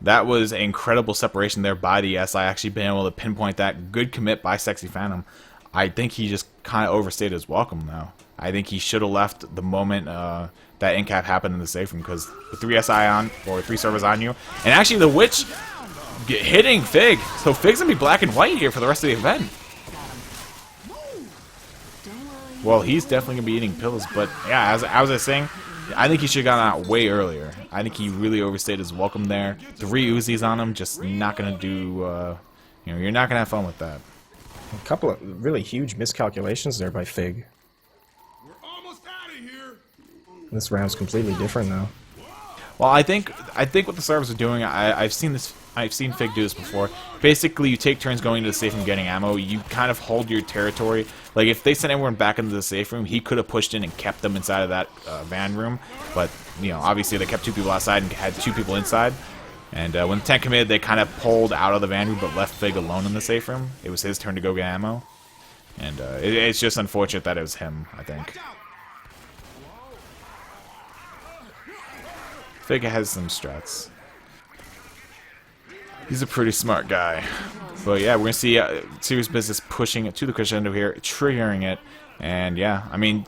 That was incredible separation there by the SI, actually being able to pinpoint that. Good commit by Sexy Phantom. I think he just kind of overstayed his welcome, though. I think he should have left the moment that in-cap happened in the safe room, because with 3 SI on, or 3 servers on you, and actually the Witch hitting Fig. So Fig's going to be black and white here for the rest of the event. Well, he's definitely going to be eating pills, but yeah, as I was saying, I think he should have gotten out way earlier. I think he really overstayed his welcome there. 3 Uzis on him, just not going to do, you know, you're not going to have fun with that. A couple of really huge miscalculations there by Fig. We're almost out of here. This round's completely different now. Well, I think what the servers are doing, I've seen Fig do this before. Basically, you take turns going into the safe room getting ammo. You kind of hold your territory. Like, if they sent everyone back into the safe room, he could have pushed in and kept them inside of that van room. But, you know, obviously they kept 2 people outside and had 2 people inside. And when the tank committed, they kind of pulled out of the van room but left Fig alone in the safe room. It was his turn to go get ammo. And it's just unfortunate that it was him, I think. Fig has some struts. He's a pretty smart guy. But yeah, we're going to see Serious Business pushing it to the crescendo here, triggering it. And yeah, I mean,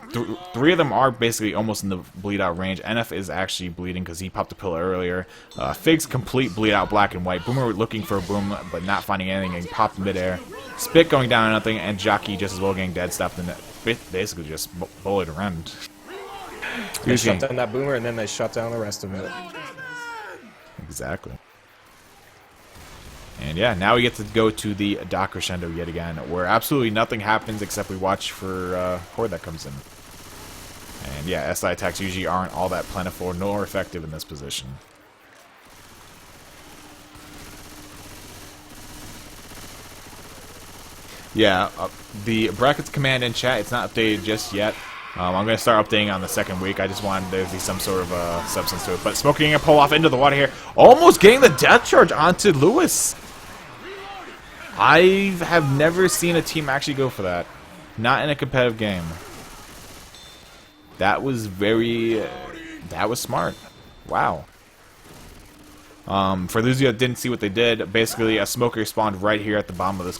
3 of them are basically almost in the bleed out range. NF is actually bleeding because he popped a pill earlier. Fig's complete bleed out black and white. Boomer looking for a boom, but not finding anything, and popped midair. Spit going down to nothing, and Jockey just as well getting dead stopped and basically just bullied around. They shut down that Boomer, and then they shut down the rest of it. Exactly. And yeah, now we get to go to the dock crescendo yet again, where absolutely nothing happens except we watch for Horde that comes in. And yeah, SI attacks usually aren't all that plentiful nor effective in this position. Yeah, the brackets command in chat, it's not updated just yet. I'm going to start updating on the 2nd week. I just wanted there to be some sort of substance to it. But Smoke getting a pull off into the water here. Almost getting the death charge onto Lewis. I have never seen a team actually go for that. Not in a competitive game. That was that was smart. Wow. For those of you that didn't see what they did, basically a smoker spawned right here at the bottom of this,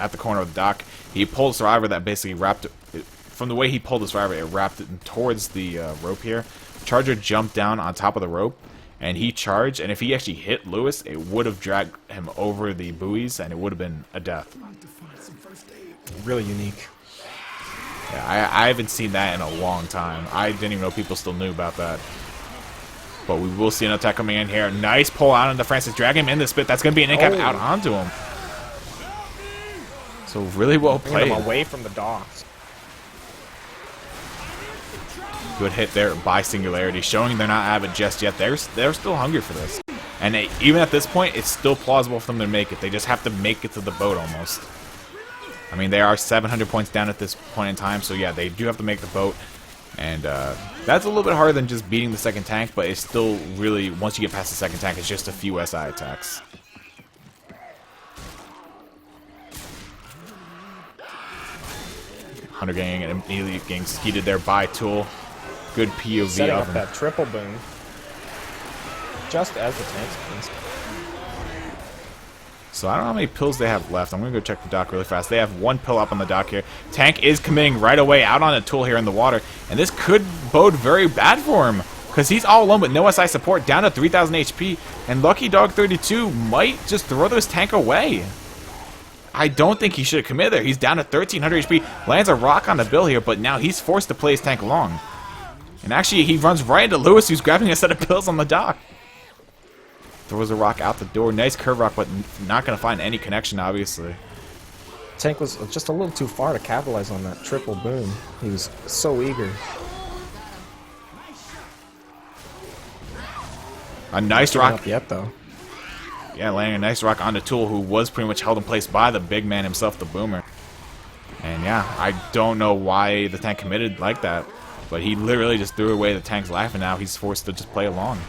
at the corner of the dock. He pulled a survivor that basically wrapped it. From the way he pulled the survivor, it wrapped it towards the rope here. Charger jumped down on top of the rope, and he charged, and if he actually hit Lewis, it would have dragged him over the buoys, and it would have been a death. Really unique. Yeah, I haven't seen that in a long time. I didn't even know people still knew about that. But we will see an attack coming in here. Nice pull out into Francis, drag him in the spit. That's going to be an in-cap out onto him. So really well played. Bring him away from the docks. Good hit there by Singularity, showing they're not out of it just yet. They're still hungry for this. And even at this point, it's still plausible for them to make it. They just have to make it to the boat almost. I mean, they are 700 points down at this point in time, so yeah, they do have to make the boat. And that's a little bit harder than just beating the 2nd tank, but it's still really, once you get past the 2nd tank, it's just a few SI attacks. Hunter Gang and immediately getting skeeted there by Tool. Good POV Setting of up him. that triple boom. Just as the tanks finished. So I don't know how many pills they have left. I'm going to go check the dock really fast. They have 1 pill up on the dock here. Tank is committing right away out on a Tool here in the water. And this could bode very bad for him, because he's all alone with no SI support, down to 3,000 HP. And Lucky Dog 32 might just throw this tank away. I don't think he should have committed there. He's down to 1,300 HP. Lands a rock on the bill here, but now he's forced to play his tank long. And actually, he runs right into Lewis, who's grabbing a set of pills on the dock. Throws a rock out the door. Nice curve rock, but not going to find any connection, obviously. Tank was just a little too far to capitalize on that triple boom. He was so eager. A nice rock. Not yet, though. Yeah, landing a nice rock onto Tool, who was pretty much held in place by the big man himself, the Boomer. And yeah, I don't know why the tank committed like that, but he literally just threw away the tank's life, and now he's forced to just play along.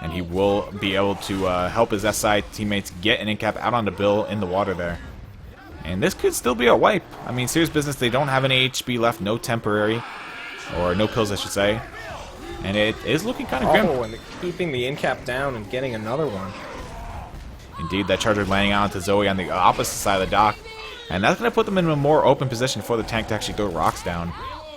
and he will be able to help his SI teammates get an in-cap out onto Bill in the water there. And this could still be a wipe. I mean, serious business. They don't have any HP left, no temporary, or no pills, I should say. And it is looking kind of grim. Oh, and keeping the in-cap down and getting another one. Indeed, that charger landing onto Zoe on the opposite side of the dock. And that's going to put them in a more open position for the tank to actually throw rocks down.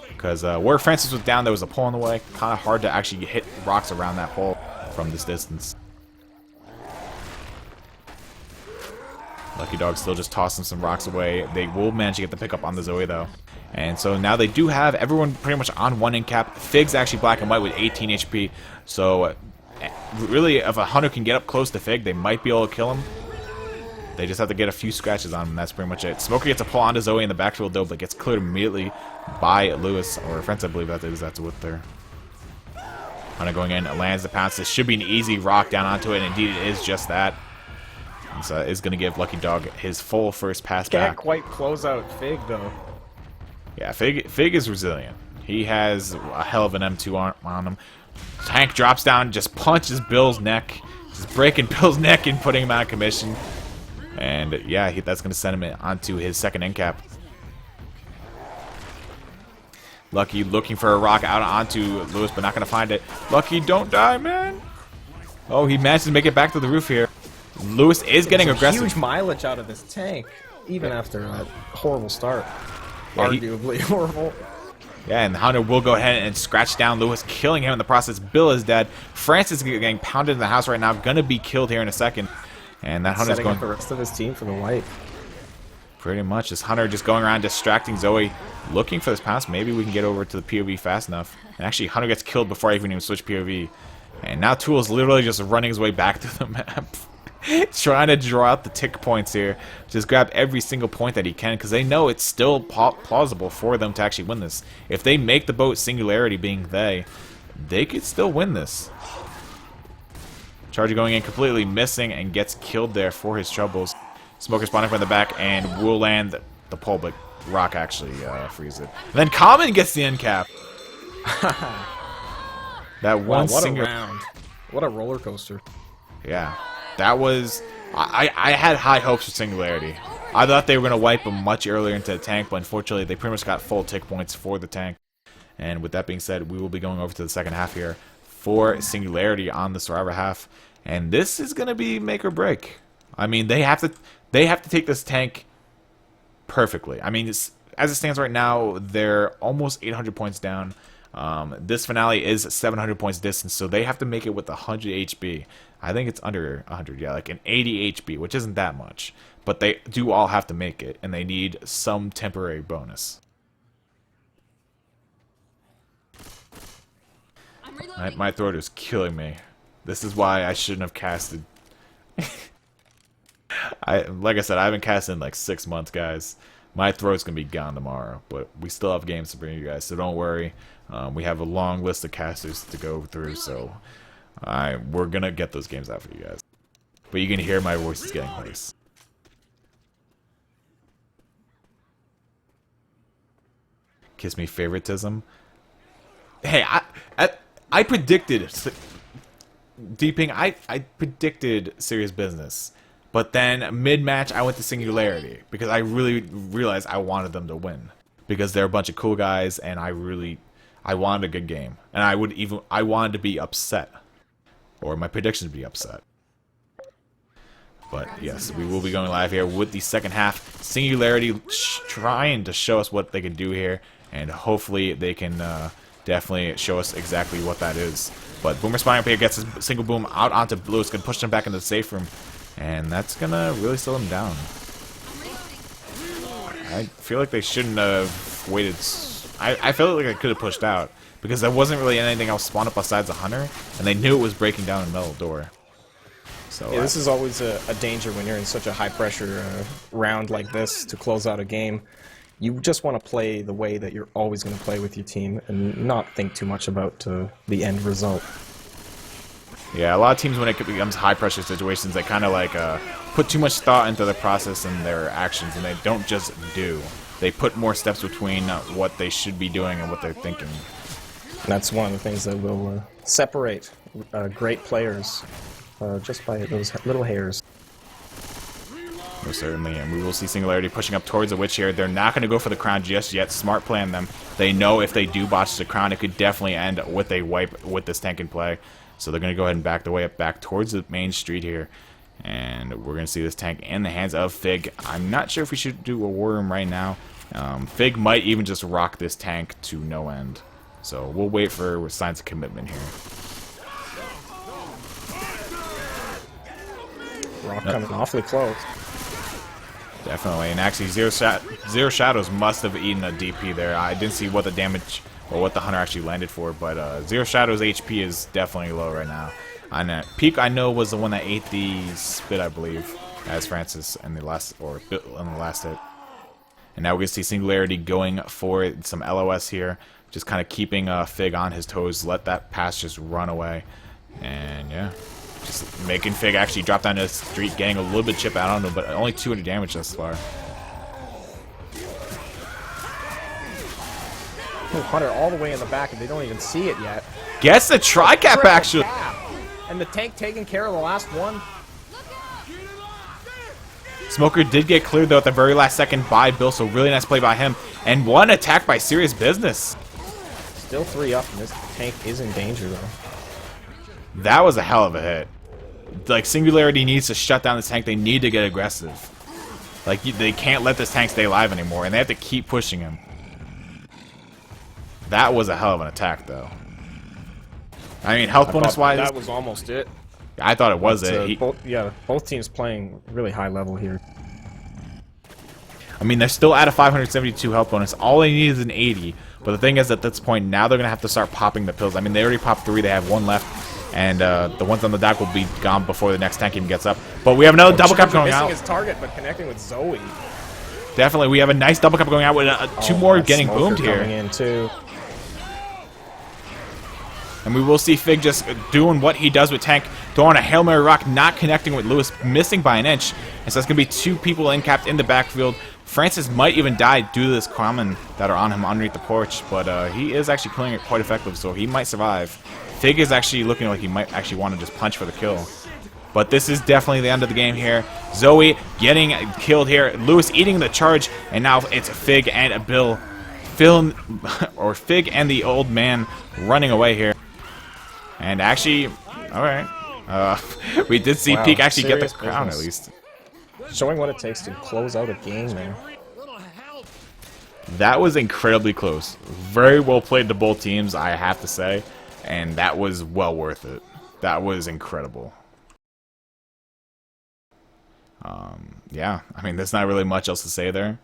Because where Francis was down, there was a pole in the way. Kind of hard to actually hit rocks around that pole from this distance. Lucky Dog still just tossing some rocks away. They will manage to get the pickup on the Zoe, though. And so now they do have everyone pretty much on one in-cap. Fig's actually black and white with 18 HP. So really, if a hunter can get up close to Fig, they might be able to kill him. They just have to get a few scratches on him, and that's pretty much it. Smoker gets a pull onto Zoe in the backfield, though, but gets cleared immediately by Lewis, or Friends, I believe that is. That's what they're... Hunter going in, lands the pounce. This should be an easy rock down onto it, and indeed it is just that. And so it's going to give Lucky Dog his full first pass back. Can't quite close out Fig, though. Yeah, Fig is resilient. He has a hell of an M2 on him. Tank drops down, just punches Bill's neck. Just breaking Bill's neck and putting him out of commission. And yeah, that's going to send him onto his second end cap. Lucky looking for a rock out onto Lewis, but not going to find it. Lucky, don't die, man. Oh, he managed to make it back to the roof here. Lewis is getting aggressive. Huge mileage out of this tank, even after a horrible start. Yeah, Arguably horrible. Yeah, and Hunter will go ahead and scratch down Lewis, killing him in the process. Bill is dead. Francis is getting pounded in the house right now. Gonna be killed here in a second. And that Hunter's setting going... up the rest of his team for the wipe. Pretty much. This Hunter just going around distracting Zoe, looking for this pass. Maybe we can get over to the POV fast enough. And actually, Hunter gets killed before I even switch POV. And now Tool is literally just running his way back to the map. Trying to draw out the tick points here. Just grab every single point that he can, because they know it's still plausible for them to actually win this. If they make the boat Singularity being they could still win this. Charger going in completely missing and gets killed there for his troubles. Smoker spawning from the back and will land the pole, but Rock actually frees it. And then Common gets the end cap. That one what single a round. What a roller coaster. Yeah. That was... I had high hopes for Singularity. I thought they were going to wipe them much earlier into the tank, but unfortunately they pretty much got full tick points for the tank. And with that being said, we will be going over to the second half here for Singularity on the Survivor half. And this is going to be make or break. I mean, they have to take this tank perfectly. I mean, as it stands right now, they're almost 800 points down. This finale is 700 points distance, so they have to make it with 100 HP. I think it's under 100, yeah, like an 80 HP, which isn't that much. But they do all have to make it, and they need some temporary bonus. My throat is killing me. This is why I shouldn't have casted. Like I said, I haven't casted in like 6 months, guys. My throat's going to be gone tomorrow, but we still have games to bring you guys, so don't worry. We have a long list of casters to go through, so we're going to get those games out for you guys. But you can hear my voice is getting hoarse. Kiss me favoritism. Hey, I predicted... Deeping, I predicted serious business. But then, mid-match, I went to Singularity. Because I really realized I wanted them to win. Because they're a bunch of cool guys, and I wanted a good game. And I wanted to be upset. Or my predictions to be upset. But yes, we will be going live here with the second half. Singularity trying to show us what they can do here. And hopefully they can definitely show us exactly what that is. But Boomer spawning up here gets his single boom out onto Lewis, gonna push him back into the safe room. And that's gonna really slow him down. I feel like they shouldn't have waited. I felt like I could have pushed out. Because there wasn't really anything else spawned up besides a hunter. And they knew it was breaking down a metal door. So yeah, this is always a danger when you're in such a high pressure round like this to close out a game. You just want to play the way that you're always going to play with your team and not think too much about the end result. Yeah, a lot of teams when it becomes high pressure situations, they kind of like put too much thought into the process and their actions, and they don't just do. They put more steps between what they should be doing and what they're thinking. And that's one of the things that will separate great players just by those little hairs. Most certainly, and we will see Singularity pushing up towards the Witch here. They're not going to go for the crown just yet. Smart play on them. They know if they do botch the crown, it could definitely end with a wipe with this tank in play. So they're going to go ahead and back the way up back towards the main street here. And we're going to see this tank in the hands of Fig. I'm not sure if we should do a war room right now. Fig might even just rock this tank to no end. So we'll wait for signs of commitment here. Rock coming awfully close. Definitely, and actually Zero Shadows must have eaten a DP there. I didn't see what the damage or what the Hunter actually landed for, but Zero Shadows' HP is definitely low right now. On Peak, I know, was the one that ate the spit, I believe, as Francis in the last hit. And now we can see Singularity going for some LOS here, just kind of keeping Fig on his toes. Let that pass just run away, and yeah. Just making Fig actually drop down to the street, getting a little bit chip out on him, but only 200 damage thus far. Hunter all the way in the back, and they don't even see it yet. Gets the tri-cap actually. And the tank taking care of the last one. Smoker did get cleared though at the very last second by Bill, so really nice play by him. And one attack by Serious Business. Still 3 up, and this tank is in danger though. That was a hell of a hit. Like, Singularity needs to shut down this tank. They need to get aggressive. Like, they can't let this tank stay alive anymore, and they have to keep pushing him. That was a hell of an attack, though. I mean, health bonus-wise, that was almost it. I thought it was it. Both teams playing really high level here. I mean, they're still at a 572 health bonus. All they need is an 80. But the thing is, at this point, now they're going to have to start popping the pills. I mean, they already popped 3. They have 1 left. And the ones on the dock will be gone before the next tank even gets up. But we have another double cup going out. Missing his target, but connecting with Zoe. Definitely, we have a nice double cup going out with 2 more getting Smoker boomed here. Coming in too. And we will see Fig just doing what he does with tank, throwing a Hail Mary rock, not connecting with Lewis, missing by an inch. And so it's going to be 2 people in-capped in the backfield. Francis might even die due to this common that are on him underneath the porch, but he is actually killing it quite effective, so he might survive. Fig is actually looking like he might actually want to just punch for the kill. But this is definitely the end of the game here. Zoe getting killed here. Lewis eating the charge, and now it's Fig and Bill. Fig and the old man running away here. And actually, alright. We did see Peak actually get the crown at least. Showing what it takes to close out a game there. That was incredibly close. Very well played to both teams, I have to say. And that was well worth it. That was incredible. Yeah, I mean, there's not really much else to say there.